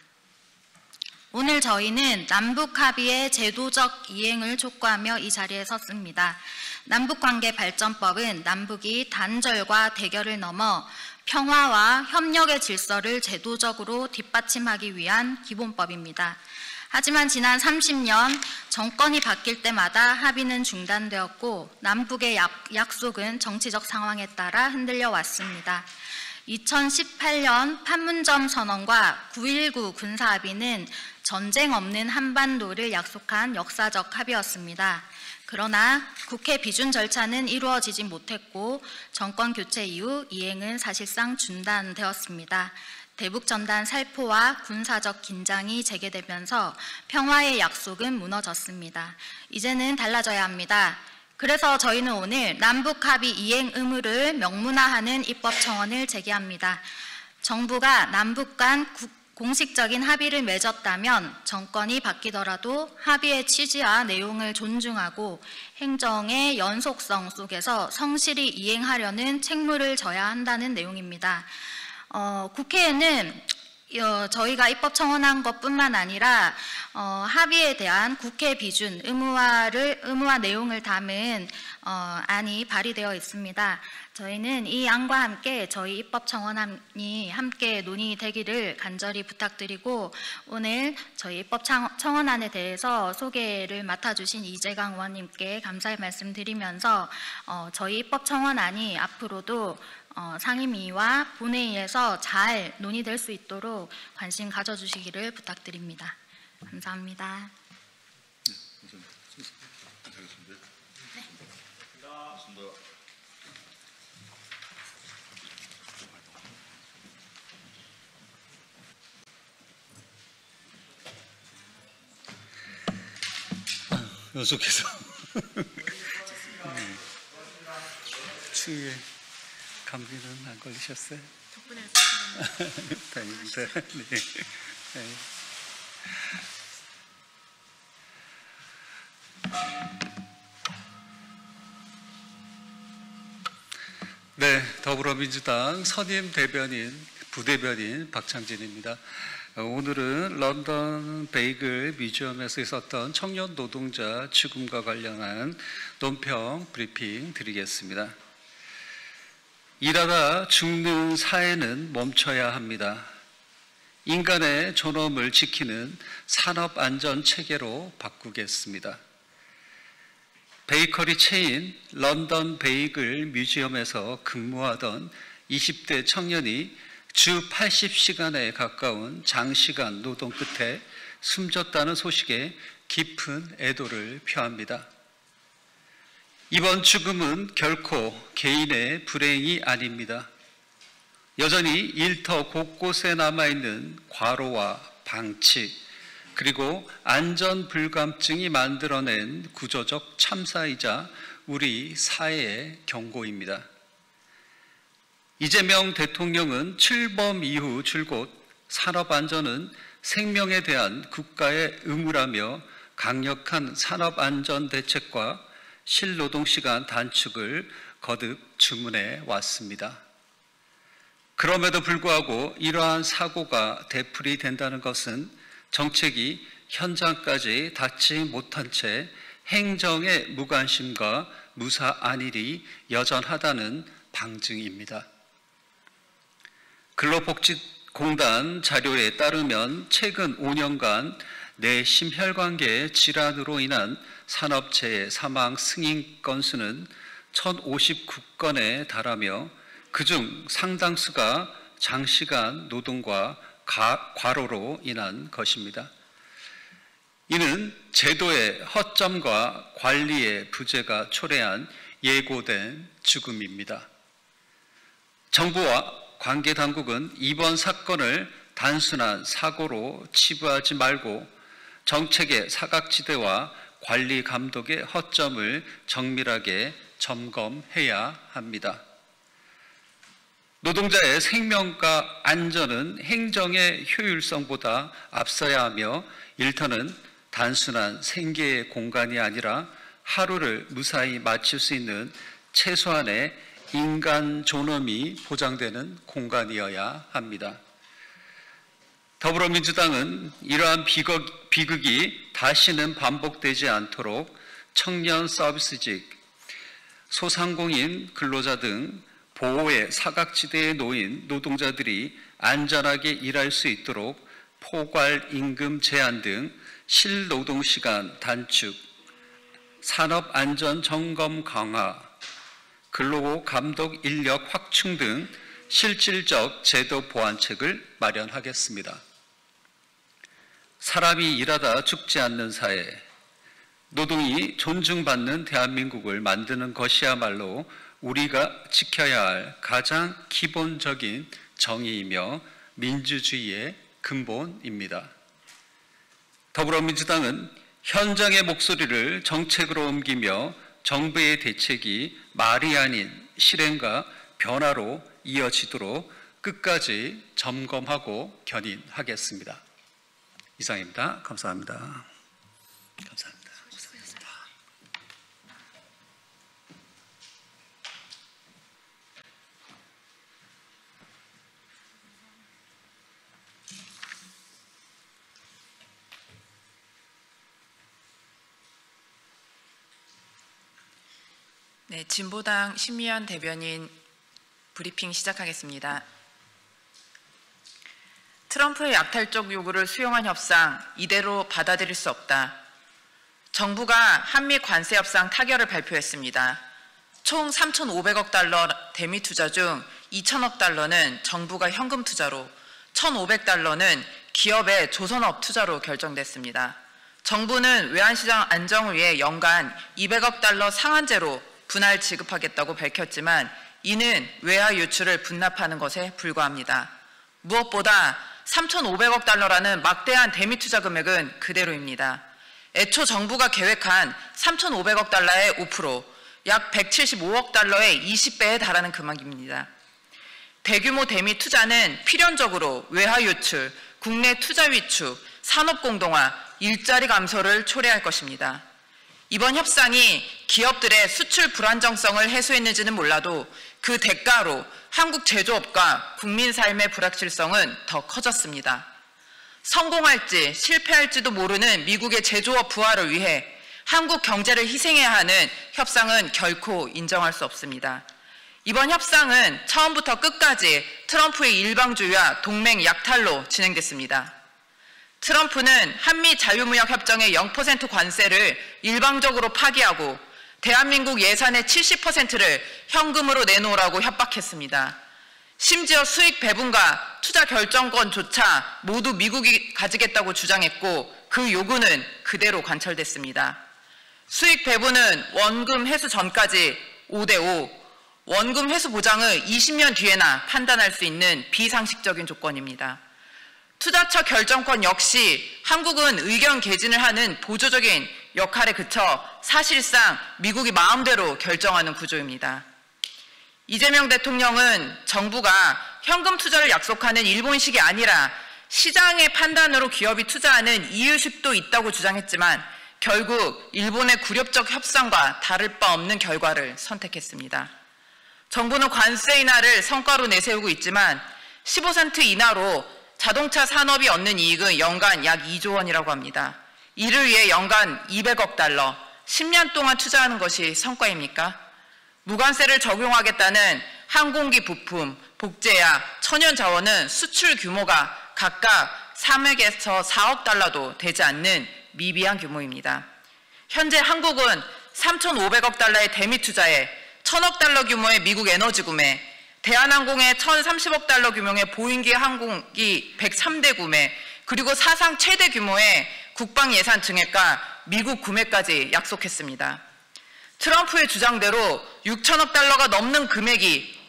오늘 저희는 남북합의의 제도적 이행을 촉구하며 이 자리에 섰습니다. 남북관계발전법은 남북이 단절과 대결을 넘어 평화와 협력의 질서를 제도적으로 뒷받침하기 위한 기본법입니다. 하지만 지난 30년 정권이 바뀔 때마다 합의는 중단되었고 남북의 약속은 정치적 상황에 따라 흔들려 왔습니다. 2018년 판문점 선언과 9.19 군사합의는 전쟁 없는 한반도를 약속한 역사적 합의였습니다. 그러나 국회 비준 절차는 이루어지지 못했고 정권 교체 이후 이행은 사실상 중단되었습니다. 대북전단 살포와 군사적 긴장이 재개되면서 평화의 약속은 무너졌습니다. 이제는 달라져야 합니다. 그래서 저희는 오늘 남북합의 이행 의무를 명문화하는 입법청원을 제기합니다. 정부가 남북 간 공식적인 합의를 맺었다면 정권이 바뀌더라도 합의의 취지와 내용을 존중하고 행정의 연속성 속에서 성실히 이행하려는 책무를 져야 한다는 내용입니다. 국회에는 저희가 입법 청원한 것뿐만 아니라 합의에 대한 국회 비준 의무화 내용을 담은 안이 발의되어 있습니다. 저희는 이 안과 함께 저희 입법 청원안이 함께 논의되기를 간절히 부탁드리고 오늘 저희 입법 청원안에 대해서 소개를 맡아주신 이재강 의원님께 감사의 말씀 드리면서 저희 입법 청원안이 앞으로도 상임위와 본회의에서 잘 논의될 수 있도록 관심 가져주시기를 부탁드립니다. 감사합니다. 연속해서 추위에 감기는 안 걸리셨어요? 덕분에 다행입니다. 네. 네, 더불어민주당 선임 대변인, 부대변인 박창진입니다. 오늘은 런던 베이글 뮤지엄에서 있었던 청년 노동자 죽음과 관련한 논평 브리핑 드리겠습니다. 일하다 죽는 사회는 멈춰야 합니다. 인간의 존엄을 지키는 산업안전체계로 바꾸겠습니다. 베이커리 체인 런던 베이글 뮤지엄에서 근무하던 20대 청년이 주 80시간에 가까운 장시간 노동 끝에 숨졌다는 소식에 깊은 애도를 표합니다. 이번 죽음은 결코 개인의 불행이 아닙니다. 여전히 일터 곳곳에 남아있는 과로와 방치, 그리고 안전 불감증이 만들어낸 구조적 참사이자 우리 사회의 경고입니다. 이재명 대통령은 출범 이후 줄곧 산업안전은 생명에 대한 국가의 의무라며 강력한 산업안전대책과 실노동시간 단축을 거듭 주문해 왔습니다. 그럼에도 불구하고 이러한 사고가 되풀이 된다는 것은 정책이 현장까지 닿지 못한 채 행정의 무관심과 무사안일이 여전하다는 방증입니다. 근로복지공단 자료에 따르면 최근 5년간 뇌 심혈관계 질환으로 인한 산업재해 사망 승인 건수는 1059건에 달하며 그중 상당수가 장시간 노동과 과로로 인한 것입니다. 이는 제도의 허점과 관리의 부재가 초래한 예고된 죽음입니다. 정부와 관계당국은 이번 사건을 단순한 사고로 치부하지 말고 정책의 사각지대와 관리 감독의 허점을 정밀하게 점검해야 합니다. 노동자의 생명과 안전은 행정의 효율성보다 앞서야 하며 일터는 단순한 생계의 공간이 아니라 하루를 무사히 마칠 수 있는 최소한의 인간 존엄이 보장되는 공간이어야 합니다. 더불어민주당은 이러한 비극이 다시는 반복되지 않도록 청년 서비스직, 소상공인 근로자 등 보호의 사각지대에 놓인 노동자들이 안전하게 일할 수 있도록 포괄 임금 제한 등 실노동시간 단축, 산업안전 점검 강화, 근로감독 인력 확충 등 실질적 제도 보완책을 마련하겠습니다. 사람이 일하다 죽지 않는 사회, 노동이 존중받는 대한민국을 만드는 것이야말로 우리가 지켜야 할 가장 기본적인 정의이며 민주주의의 근본입니다. 더불어민주당은 현장의 목소리를 정책으로 옮기며 정부의 대책이 말이 아닌 실행과 변화로 이어지도록 끝까지 점검하고 견인하겠습니다. 이상입니다. 감사합니다. 감사합니다. 네, 진보당 신미연 대변인 브리핑 시작하겠습니다. 트럼프의 약탈적 요구를 수용한 협상, 이대로 받아들일 수 없다. 정부가 한미 관세 협상 타결을 발표했습니다. 총 3,500억 달러 대미 투자 중 2,000억 달러는 정부가 현금 투자로, 1,500달러는 기업의 조선업 투자로 결정됐습니다. 정부는 외환시장 안정을 위해 연간 200억 달러 상한제로 분할 지급하겠다고 밝혔지만 이는 외화 유출을 분납하는 것에 불과합니다. 무엇보다 3,500억 달러라는 막대한 대미 투자 금액은 그대로입니다. 애초 정부가 계획한 3,500억 달러의 5%, 약 175억 달러의 20배에 달하는 금액입니다. 대규모 대미 투자는 필연적으로 외화 유출, 국내 투자 위축, 산업 공동화, 일자리 감소를 초래할 것입니다. 이번 협상이 기업들의 수출 불안정성을 해소했는지는 몰라도 그 대가로 한국 제조업과 국민 삶의 불확실성은 더 커졌습니다. 성공할지 실패할지도 모르는 미국의 제조업 부활을 위해 한국 경제를 희생해야 하는 협상은 결코 인정할 수 없습니다. 이번 협상은 처음부터 끝까지 트럼프의 일방주의와 동맹 약탈로 진행됐습니다. 트럼프는 한미 자유무역 협정의 0% 관세를 일방적으로 파기하고 대한민국 예산의 70%를 현금으로 내놓으라고 협박했습니다. 심지어 수익 배분과 투자 결정권조차 모두 미국이 가지겠다고 주장했고 그 요구는 그대로 관철됐습니다. 수익 배분은 원금 회수 전까지 5대5, 원금 회수 보장을 20년 뒤에나 판단할 수 있는 비상식적인 조건입니다. 투자처 결정권 역시 한국은 의견 개진을 하는 보조적인 역할에 그쳐 사실상 미국이 마음대로 결정하는 구조입니다. 이재명 대통령은 정부가 현금 투자를 약속하는 일본식이 아니라 시장의 판단으로 기업이 투자하는 이유식도 있다고 주장했지만 결국 일본의 굴욕적 협상과 다를 바 없는 결과를 선택했습니다. 정부는 관세 인하를 성과로 내세우고 있지만 15센트 인하로 자동차 산업이 얻는 이익은 연간 약 2조 원이라고 합니다. 이를 위해 연간 200억 달러, 10년 동안 투자하는 것이 성과입니까? 무관세를 적용하겠다는 항공기 부품, 복제약, 천연자원은 수출 규모가 각각 3억에서 4억 달러도 되지 않는 미비한 규모입니다. 현재 한국은 3,500억 달러의 대미 투자에 1,000억 달러 규모의 미국 에너지 구매, 대한항공의 1,030억 달러 규모의 보잉기 항공기 103대 구매, 그리고 사상 최대 규모의 국방 예산 증액과 미국 구매까지 약속했습니다. 트럼프의 주장대로 6천억 달러가 넘는 금액이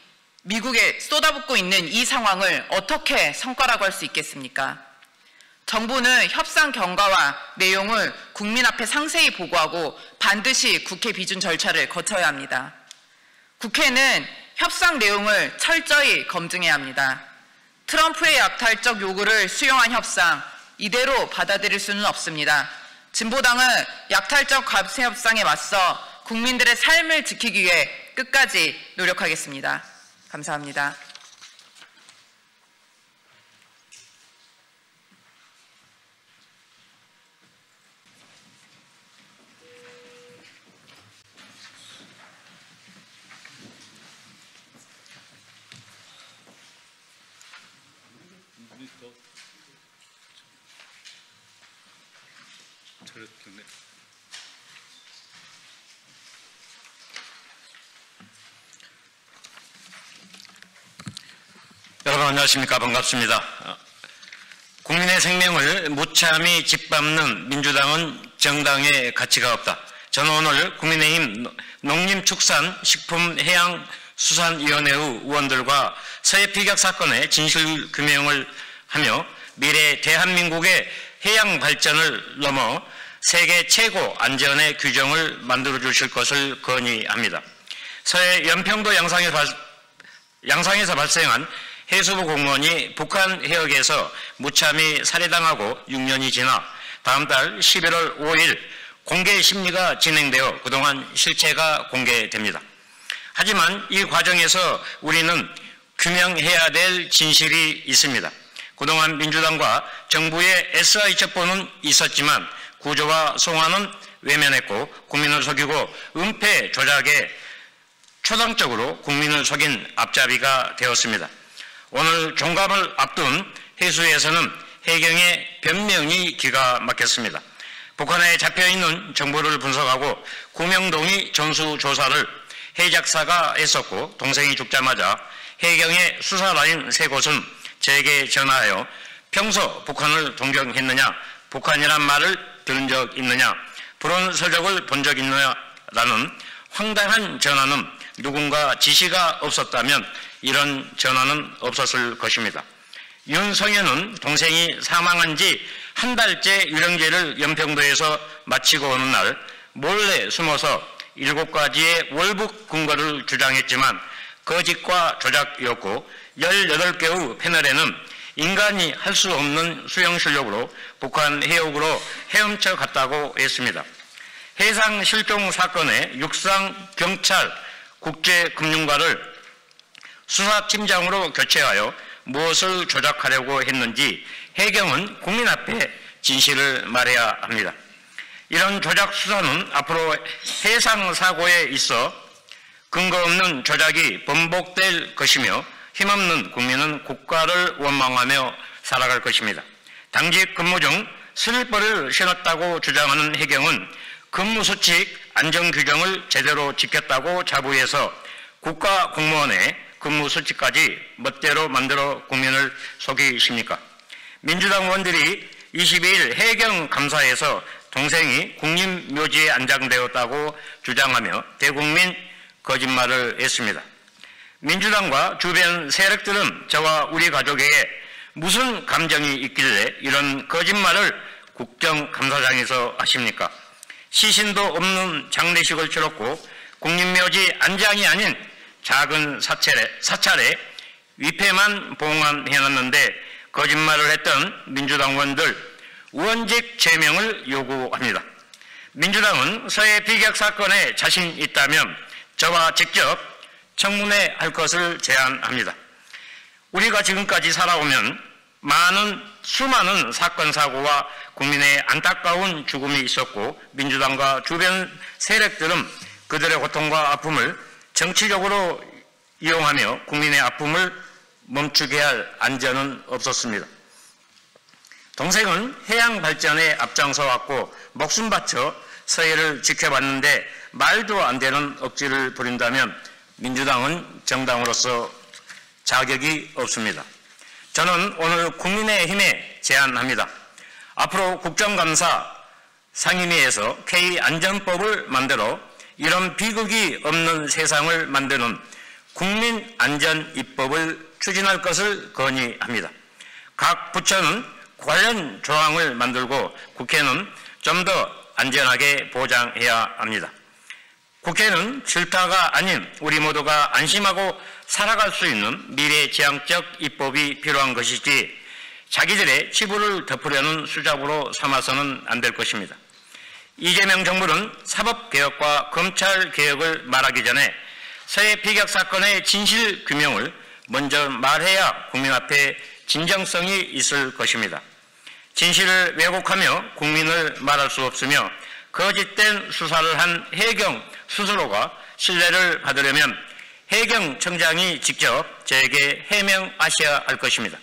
미국에 쏟아붓고 있는 이 상황을 어떻게 성과라고 할 수 있겠습니까? 정부는 협상 경과와 내용을 국민 앞에 상세히 보고하고 반드시 국회 비준 절차를 거쳐야 합니다. 국회는 협상 내용을 철저히 검증해야 합니다. 트럼프의 약탈적 요구를 수용한 협상, 이대로 받아들일 수는 없습니다. 진보당은 약탈적 관세 협상에 맞서 국민들의 삶을 지키기 위해 끝까지 노력하겠습니다. 감사합니다. 여러분 안녕하십니까. 반갑습니다. 국민의 생명을 무참히 짓밟는 민주당은 정당의 가치가 없다. 저는 오늘 국민의힘 농림축산식품해양수산위원회의 의원들과 서해 피격 사건의 진실규명을 하며 미래 대한민국의 해양 발전을 넘어 세계 최고 안전의 규정을 만들어 주실 것을 건의합니다. 서해 연평도 양상에서 발생한 해수부 공무원이 북한 해역에서 무참히 살해당하고 6년이 지나 다음 달 11월 5일 공개 심리가 진행되어 그동안 실체가 공개됩니다. 하지만 이 과정에서 우리는 규명해야 될 진실이 있습니다. 그동안 민주당과 정부의 SI 첩보는 있었지만 구조와 송환은 외면했고 국민을 속이고 은폐 조작에 초당적으로 국민을 속인 앞잡이가 되었습니다. 오늘 종감을 앞둔 해수에서는 해경의 변명이 기가 막혔습니다. 북한에 잡혀있는 정보를 분석하고 구명동이 전수조사를 해 작사가 했었고 동생이 죽자마자 해경의 수사라인 세 곳은 제게 전화하여 평소 북한을 동경했느냐, 북한이란 말을 들은 적 있느냐, 불온 서적을 본 적 있느냐라는 황당한 전화는 누군가 지시가 없었다면 이런 전화는 없었을 것입니다. 윤성현은 동생이 사망한 지 한 달째 유령제를 연평도에서 마치고 오는 날 몰래 숨어서 7가지의 월북 근거를 주장했지만 거짓과 조작이었고 18개의 패널에는 인간이 할 수 없는 수영 실력으로 북한 해역으로 헤엄쳐 갔다고 했습니다. 해상 실종 사건의 육상 경찰 국제금융과를 수사팀장으로 교체하여 무엇을 조작하려고 했는지 해경은 국민 앞에 진실을 말해야 합니다. 이런 조작 수사는 앞으로 해상 사고에 있어 근거 없는 조작이 번복될 것이며 힘없는 국민은 국가를 원망하며 살아갈 것입니다. 당직 근무 중 슬리퍼를 신었다고 주장하는 해경은 근무수칙 안전규정을 제대로 지켰다고 자부해서 국가 공무원의 근무수칙까지 멋대로 만들어 국민을 속이십니까? 민주당 의원들이 22일 해경 감사에서 동생이 국립묘지에 안장되었다고 주장하며 대국민 거짓말을 했습니다. 민주당과 주변 세력들은 저와 우리 가족에게 무슨 감정이 있길래 이런 거짓말을 국정감사장에서 하십니까? 시신도 없는 장례식을 치렀고 국립묘지 안장이 아닌 작은 사찰에 위패만 봉안해놨는데 거짓말을 했던 민주당 의원들 의원직 제명을 요구합니다. 민주당은 서해 피격 사건에 자신 있다면 저와 직접 청문회 할 것을 제안합니다. 우리가 지금까지 살아오면 수많은 사건 사고와 국민의 안타까운 죽음이 있었고 민주당과 주변 세력들은 그들의 고통과 아픔을 정치적으로 이용하며 국민의 아픔을 멈추게 할 안전은 없었습니다. 동생은 해양 발전에 앞장서 왔고 목숨 바쳐 서해를 지켜봤는데 말도 안 되는 억지를 부린다면 민주당은 정당으로서 자격이 없습니다. 저는 오늘 국민의힘에 제안합니다. 앞으로 국정감사 상임위에서 K안전법을 만들어 이런 비극이 없는 세상을 만드는 국민안전입법을 추진할 것을 건의합니다. 각 부처는 관련 조항을 만들고 국회는 좀 더 안전하게 보장해야 합니다. 국회는 질타가 아닌 우리 모두가 안심하고 살아갈 수 있는 미래지향적 입법이 필요한 것이지 자기들의 치부를 덮으려는 수작으로 삼아서는 안 될 것입니다. 이재명 정부는 사법개혁과 검찰개혁을 말하기 전에 서해 피격 사건의 진실규명을 먼저 말해야 국민 앞에 진정성이 있을 것입니다. 진실을 왜곡하며 국민을 말할 수 없으며 거짓된 수사를 한 해경 스스로가 신뢰를 받으려면 해경청장이 직접 저에게 해명하셔야 할 것입니다.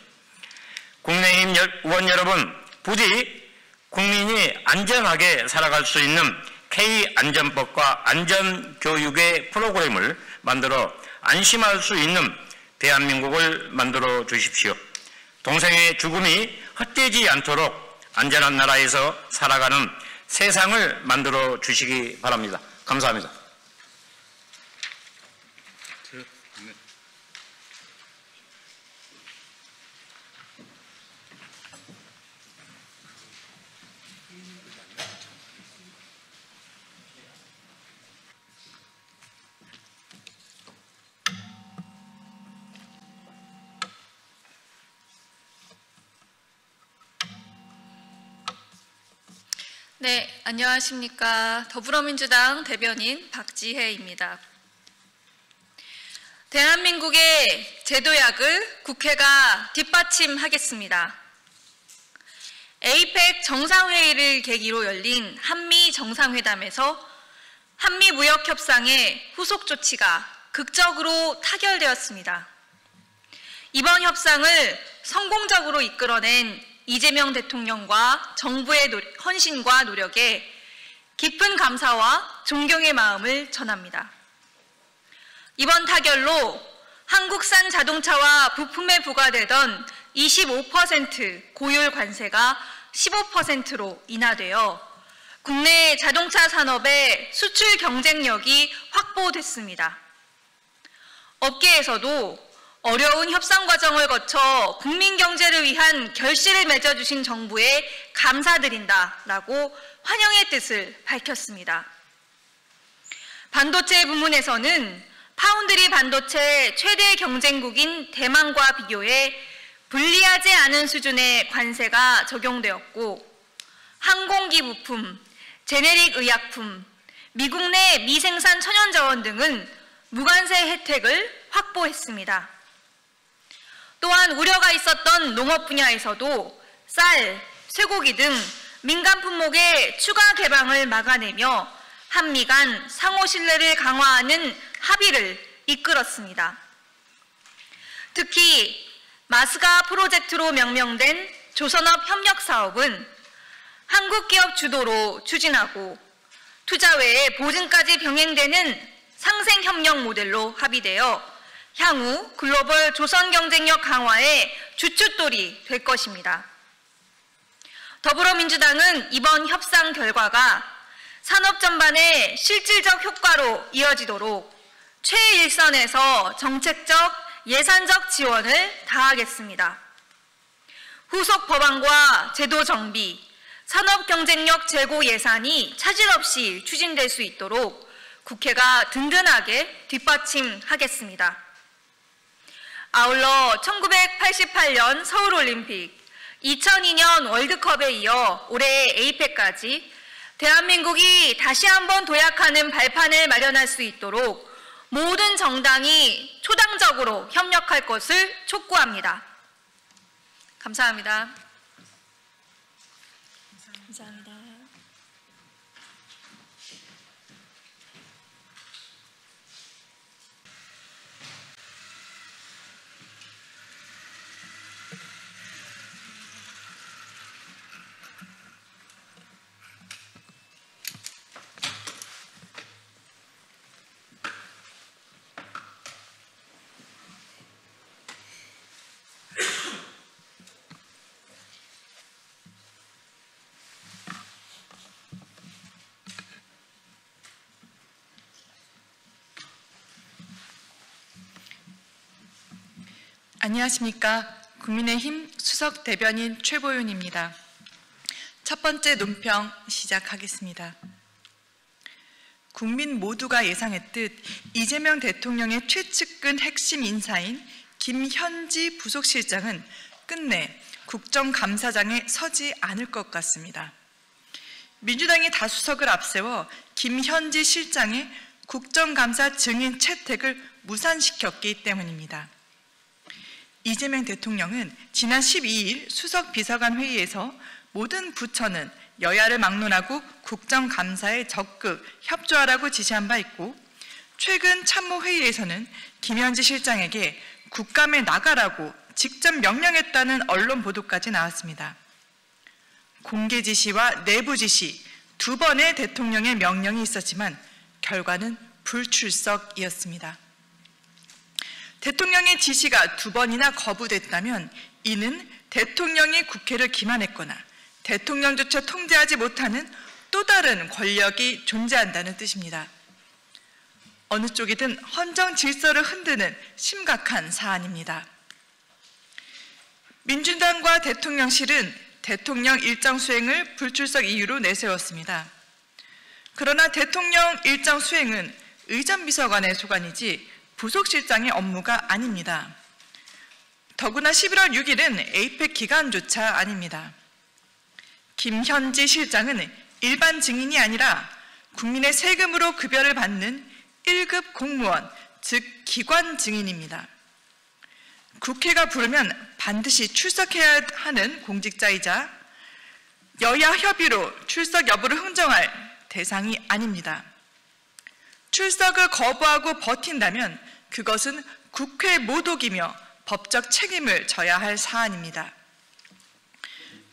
국민의힘 의원 여러분, 부디 국민이 안전하게 살아갈 수 있는 K안전법과 안전교육의 프로그램을 만들어 안심할 수 있는 대한민국을 만들어 주십시오. 동생의 죽음이 헛되지 않도록 안전한 나라에서 살아가는 세상을 만들어 주시기 바랍니다. 감사합니다. 네, 안녕하십니까. 더불어민주당 대변인 박지혜입니다. 대한민국의 제도약을 국회가 뒷받침하겠습니다. 에이펙 정상회의를 계기로 열린 한미 정상회담에서 한미 무역협상의 후속 조치가 극적으로 타결되었습니다. 이번 협상을 성공적으로 이끌어낸 이재명 대통령과 정부의 헌신과 노력에 깊은 감사와 존경의 마음을 전합니다. 이번 타결로 한국산 자동차와 부품에 부과되던 25% 고율 관세가 15%로 인하되어 국내 자동차 산업의 수출 경쟁력이 확보됐습니다. 업계에서도 어려운 협상 과정을 거쳐 국민 경제를 위한 결실을 맺어주신 정부에 감사드린다라고 환영의 뜻을 밝혔습니다. 반도체 부문에서는 파운드리 반도체 최대 경쟁국인 대만과 비교해 불리하지 않은 수준의 관세가 적용되었고 항공기 부품, 제네릭 의약품, 미국 내 미생산 천연자원 등은 무관세 혜택을 확보했습니다. 또한 우려가 있었던 농업 분야에서도 쌀, 쇠고기 등 민간 품목의 추가 개방을 막아내며 한미 간 상호 신뢰를 강화하는 합의를 이끌었습니다. 특히 마스가 프로젝트로 명명된 조선업 협력 사업은 한국 기업 주도로 추진하고 투자 외에 보증까지 병행되는 상생 협력 모델로 합의되어 향후 글로벌 조선 경쟁력 강화의 주춧돌이 될 것입니다. 더불어민주당은 이번 협상 결과가 산업 전반의 실질적 효과로 이어지도록 최일선에서 정책적, 예산적 지원을 다하겠습니다. 후속 법안과 제도 정비, 산업 경쟁력 제고 예산이 차질 없이 추진될 수 있도록 국회가 든든하게 뒷받침하겠습니다. 아울러 1988년 서울올림픽, 2002년 월드컵에 이어 올해 에이펙까지 대한민국이 다시 한번 도약하는 발판을 마련할 수 있도록 모든 정당이 초당적으로 협력할 것을 촉구합니다. 감사합니다. 감사합니다. 안녕하십니까. 국민의힘 수석 대변인 최보윤입니다. 첫 번째 논평 시작하겠습니다. 국민 모두가 예상했듯 이재명 대통령의 최측근 핵심 인사인 김현지 부속실장은 끝내 국정감사장에 서지 않을 것 같습니다. 민주당이 다수석을 앞세워 김현지 실장의 국정감사 증인 채택을 무산시켰기 때문입니다. 이재명 대통령은 지난 12일 수석 비서관 회의에서 모든 부처는 여야를 막론하고 국정감사에 적극 협조하라고 지시한 바 있고, 최근 참모회의에서는 김현지 실장에게 국감에 나가라고 직접 명령했다는 언론 보도까지 나왔습니다. 공개 지시와 내부 지시 두 번의 대통령의 명령이 있었지만 결과는 불출석이었습니다. 대통령의 지시가 두 번이나 거부됐다면 이는 대통령이 국회를 기만했거나 대통령조차 통제하지 못하는 또 다른 권력이 존재한다는 뜻입니다. 어느 쪽이든 헌정 질서를 흔드는 심각한 사안입니다. 민주당과 대통령실은 대통령 일정 수행을 불출석 이유로 내세웠습니다. 그러나 대통령 일정 수행은 의전비서관의 소관이지 부속실장의 업무가 아닙니다. 더구나 11월 6일은 에이펙 기간조차 아닙니다. 김현지 실장은 일반 증인이 아니라 국민의 세금으로 급여를 받는 1급 공무원, 즉 기관 증인입니다. 국회가 부르면 반드시 출석해야 하는 공직자이자 여야 협의로 출석 여부를 흥정할 대상이 아닙니다. 출석을 거부하고 버틴다면 그것은 국회 모독이며 법적 책임을 져야 할 사안입니다.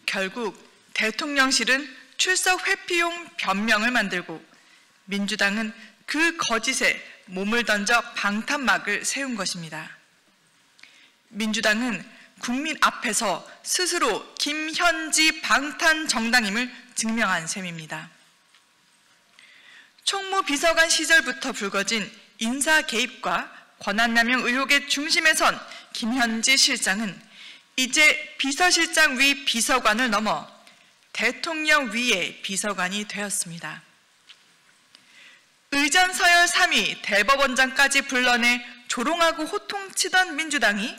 결국 대통령실은 출석 회피용 변명을 만들고 민주당은 그 거짓에 몸을 던져 방탄막을 세운 것입니다. 민주당은 국민 앞에서 스스로 김현지 방탄 정당임을 증명한 셈입니다. 총무비서관 시절부터 불거진 인사 개입과 권한남용 의혹의 중심에 선 김현지 실장은 이제 비서실장 위 비서관을 넘어 대통령 위의 비서관이 되었습니다. 의전서열 3위 대법원장까지 불러내 조롱하고 호통치던 민주당이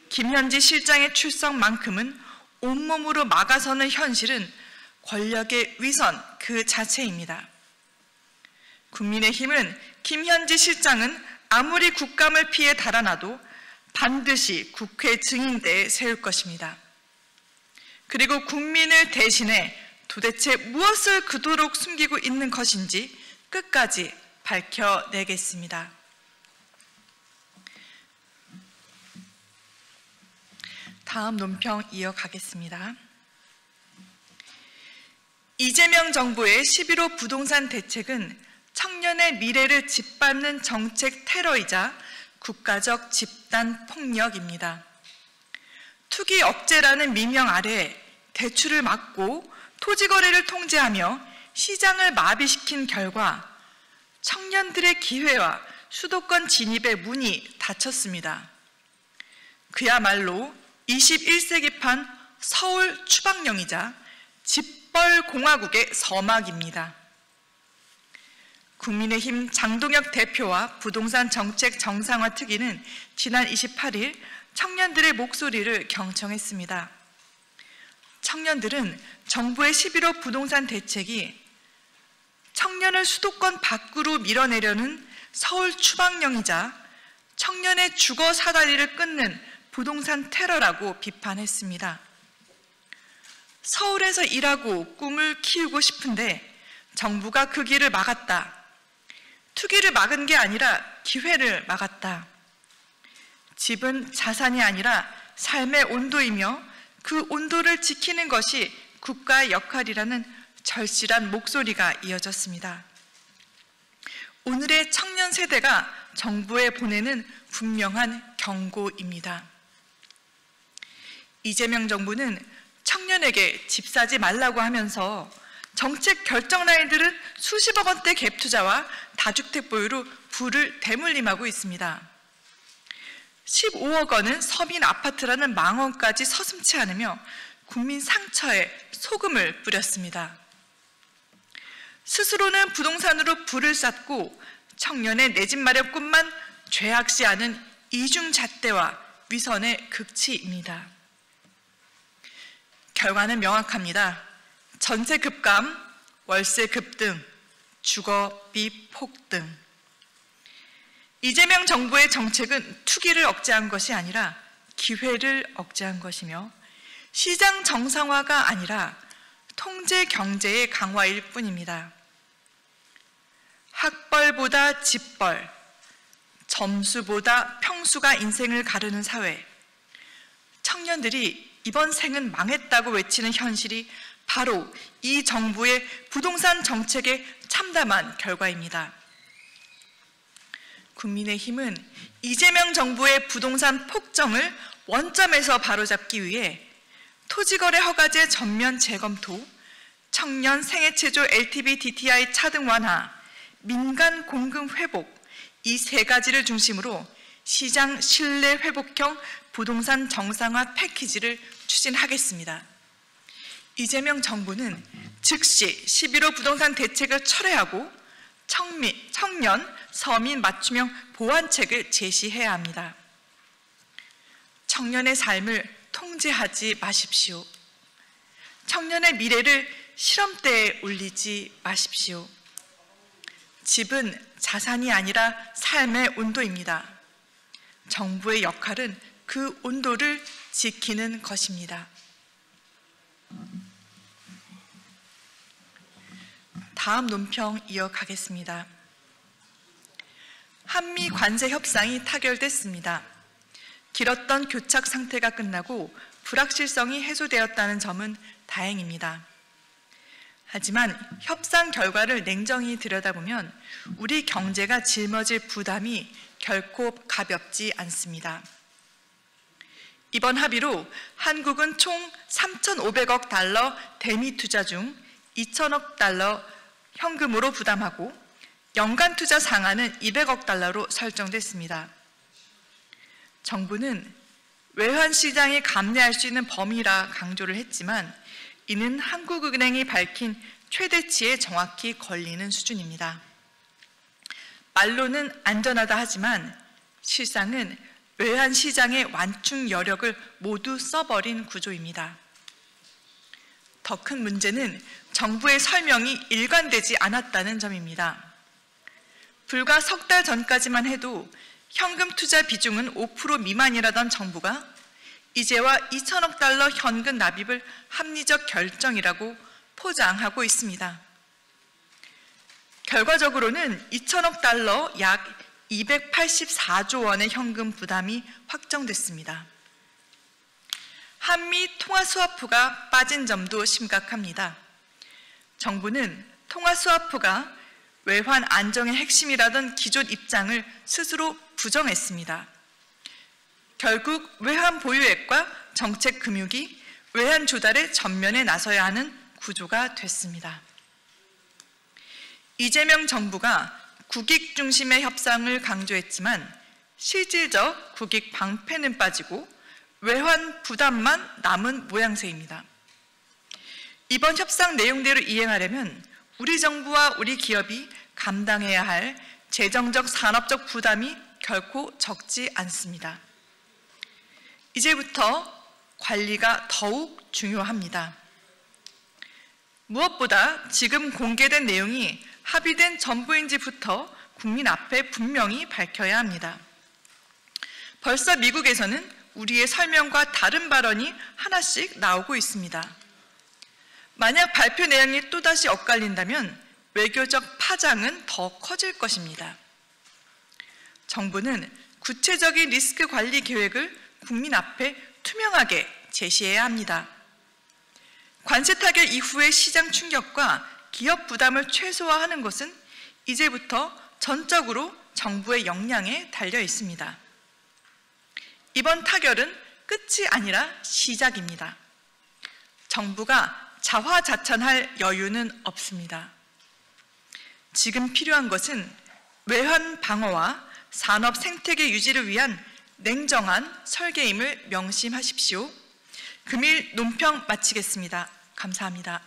김현지 실장의 출석만큼은 온몸으로 막아서는 현실은 권력의 위선 그 자체입니다. 국민의힘은 김현지 실장은 아무리 국감을 피해 달아나도 반드시 국회 증인대에 세울 것입니다. 그리고 국민을 대신해 도대체 무엇을 그토록 숨기고 있는 것인지 끝까지 밝혀내겠습니다. 다음 논평 이어가겠습니다. 이재명 정부의 11호 부동산 대책은 청년의 미래를 짓밟는 정책 테러이자 국가적 집단 폭력입니다. 투기 억제라는 미명 아래 대출을 막고 토지 거래를 통제하며 시장을 마비시킨 결과 청년들의 기회와 수도권 진입의 문이 닫혔습니다. 그야말로 21세기판 서울 추방령이자 집벌 공화국의 서막입니다. 국민의힘 장동혁 대표와 부동산 정책 정상화 특위는 지난 28일 청년들의 목소리를 경청했습니다. 청년들은 정부의 11호 부동산 대책이 청년을 수도권 밖으로 밀어내려는 서울 추방령이자 청년의 주거 사다리를 끊는 부동산 테러라고 비판했습니다. 서울에서 일하고 꿈을 키우고 싶은데 정부가 그 길을 막았다. 투기를 막은 게 아니라 기회를 막았다. 집은 자산이 아니라 삶의 온도이며 그 온도를 지키는 것이 국가의 역할이라는 절실한 목소리가 이어졌습니다. 오늘의 청년 세대가 정부에 보내는 분명한 경고입니다. 이재명 정부는 청년에게 집 사지 말라고 하면서 정책 결정 라인들은 수십억 원대 갭 투자와 다주택 보유로 부를 대물림하고 있습니다. 15억 원은 서민 아파트라는 망언까지 서슴지 않으며 국민 상처에 소금을 뿌렸습니다. 스스로는 부동산으로 부를 쌓고 청년의 내 집 마련 꿈만 죄악시하는 이중잣대와 위선의 극치입니다. 결과는 명확합니다. 전세 급감, 월세 급등, 주거비 폭등. 이재명 정부의 정책은 투기를 억제한 것이 아니라 기회를 억제한 것이며 시장 정상화가 아니라 통제 경제의 강화일 뿐입니다. 학벌보다 집벌, 점수보다 평수가 인생을 가르는 사회. 청년들이 이번 생은 망했다고 외치는 현실이 바로 이 정부의 부동산 정책의 참담한 결과입니다. 국민의힘은 이재명 정부의 부동산 폭정을 원점에서 바로잡기 위해 토지거래 허가제 전면 재검토, 청년 생애체조 LTV DTI 차등 완화, 민간 공급 회복, 이 세 가지를 중심으로 시장 신뢰 회복형 부동산 정상화 패키지를 추진하겠습니다. 이재명 정부는 즉시 11호 부동산 대책을 철회하고 청년, 서민 맞춤형 보완책을 제시해야 합니다. 청년의 삶을 통제하지 마십시오. 청년의 미래를 시험대에 올리지 마십시오. 집은 자산이 아니라 삶의 온도입니다. 정부의 역할은 그 온도를 지키는 것입니다. 다음 논평 이어가겠습니다. 한미 관세 협상이 타결됐습니다. 길었던 교착 상태가 끝나고 불확실성이 해소되었다는 점은 다행입니다. 하지만 협상 결과를 냉정히 들여다보면 우리 경제가 짊어질 부담이 결코 가볍지 않습니다. 이번 합의로 한국은 총 3,500억 달러 대미 투자 중 2,000억 달러 현금으로 부담하고 연간 투자 상한은 200억 달러로 설정됐습니다. 정부는 외환 시장이 감내할 수 있는 범위라 강조를 했지만 이는 한국은행이 밝힌 최대치에 정확히 걸리는 수준입니다. 말로는 안전하다 하지만 실상은 외환 시장의 완충 여력을 모두 써버린 구조입니다. 더 큰 문제는 정부의 설명이 일관되지 않았다는 점입니다. 불과 석 달 전까지만 해도 현금 투자 비중은 5% 미만이라던 정부가 이제와 2,000억 달러 현금 납입을 합리적 결정이라고 포장하고 있습니다. 결과적으로는 2,000억 달러 약 284조 원의 현금 부담이 확정됐습니다. 한미 통화 스와프가 빠진 점도 심각합니다. 정부는 통화 스와프가 외환 안정의 핵심이라던 기존 입장을 스스로 부정했습니다. 결국 외환 보유액과 정책 금융이 외환 조달의 전면에 나서야 하는 구조가 됐습니다. 이재명 정부가 국익 중심의 협상을 강조했지만 실질적 국익 방패는 빠지고 외환 부담만 남은 모양새입니다. 이번 협상 내용대로 이행하려면 우리 정부와 우리 기업이 감당해야 할 재정적 산업적 부담이 결코 적지 않습니다. 이제부터 관리가 더욱 중요합니다. 무엇보다 지금 공개된 내용이 합의된 전부인지부터 국민 앞에 분명히 밝혀야 합니다. 벌써 미국에서는 우리의 설명과 다른 발언이 하나씩 나오고 있습니다. 만약 발표 내용이 또다시 엇갈린다면 외교적 파장은 더 커질 것입니다. 정부는 구체적인 리스크 관리 계획을 국민 앞에 투명하게 제시해야 합니다. 관세 타결 이후의 시장 충격과 기업 부담을 최소화하는 것은 이제부터 전적으로 정부의 역량에 달려 있습니다. 이번 타결은 끝이 아니라 시작입니다. 정부가 자화자찬할 여유는 없습니다. 지금 필요한 것은 외환 방어와 산업 생태계 유지를 위한 냉정한 설계임을 명심하십시오. 금일 논평 마치겠습니다. 감사합니다.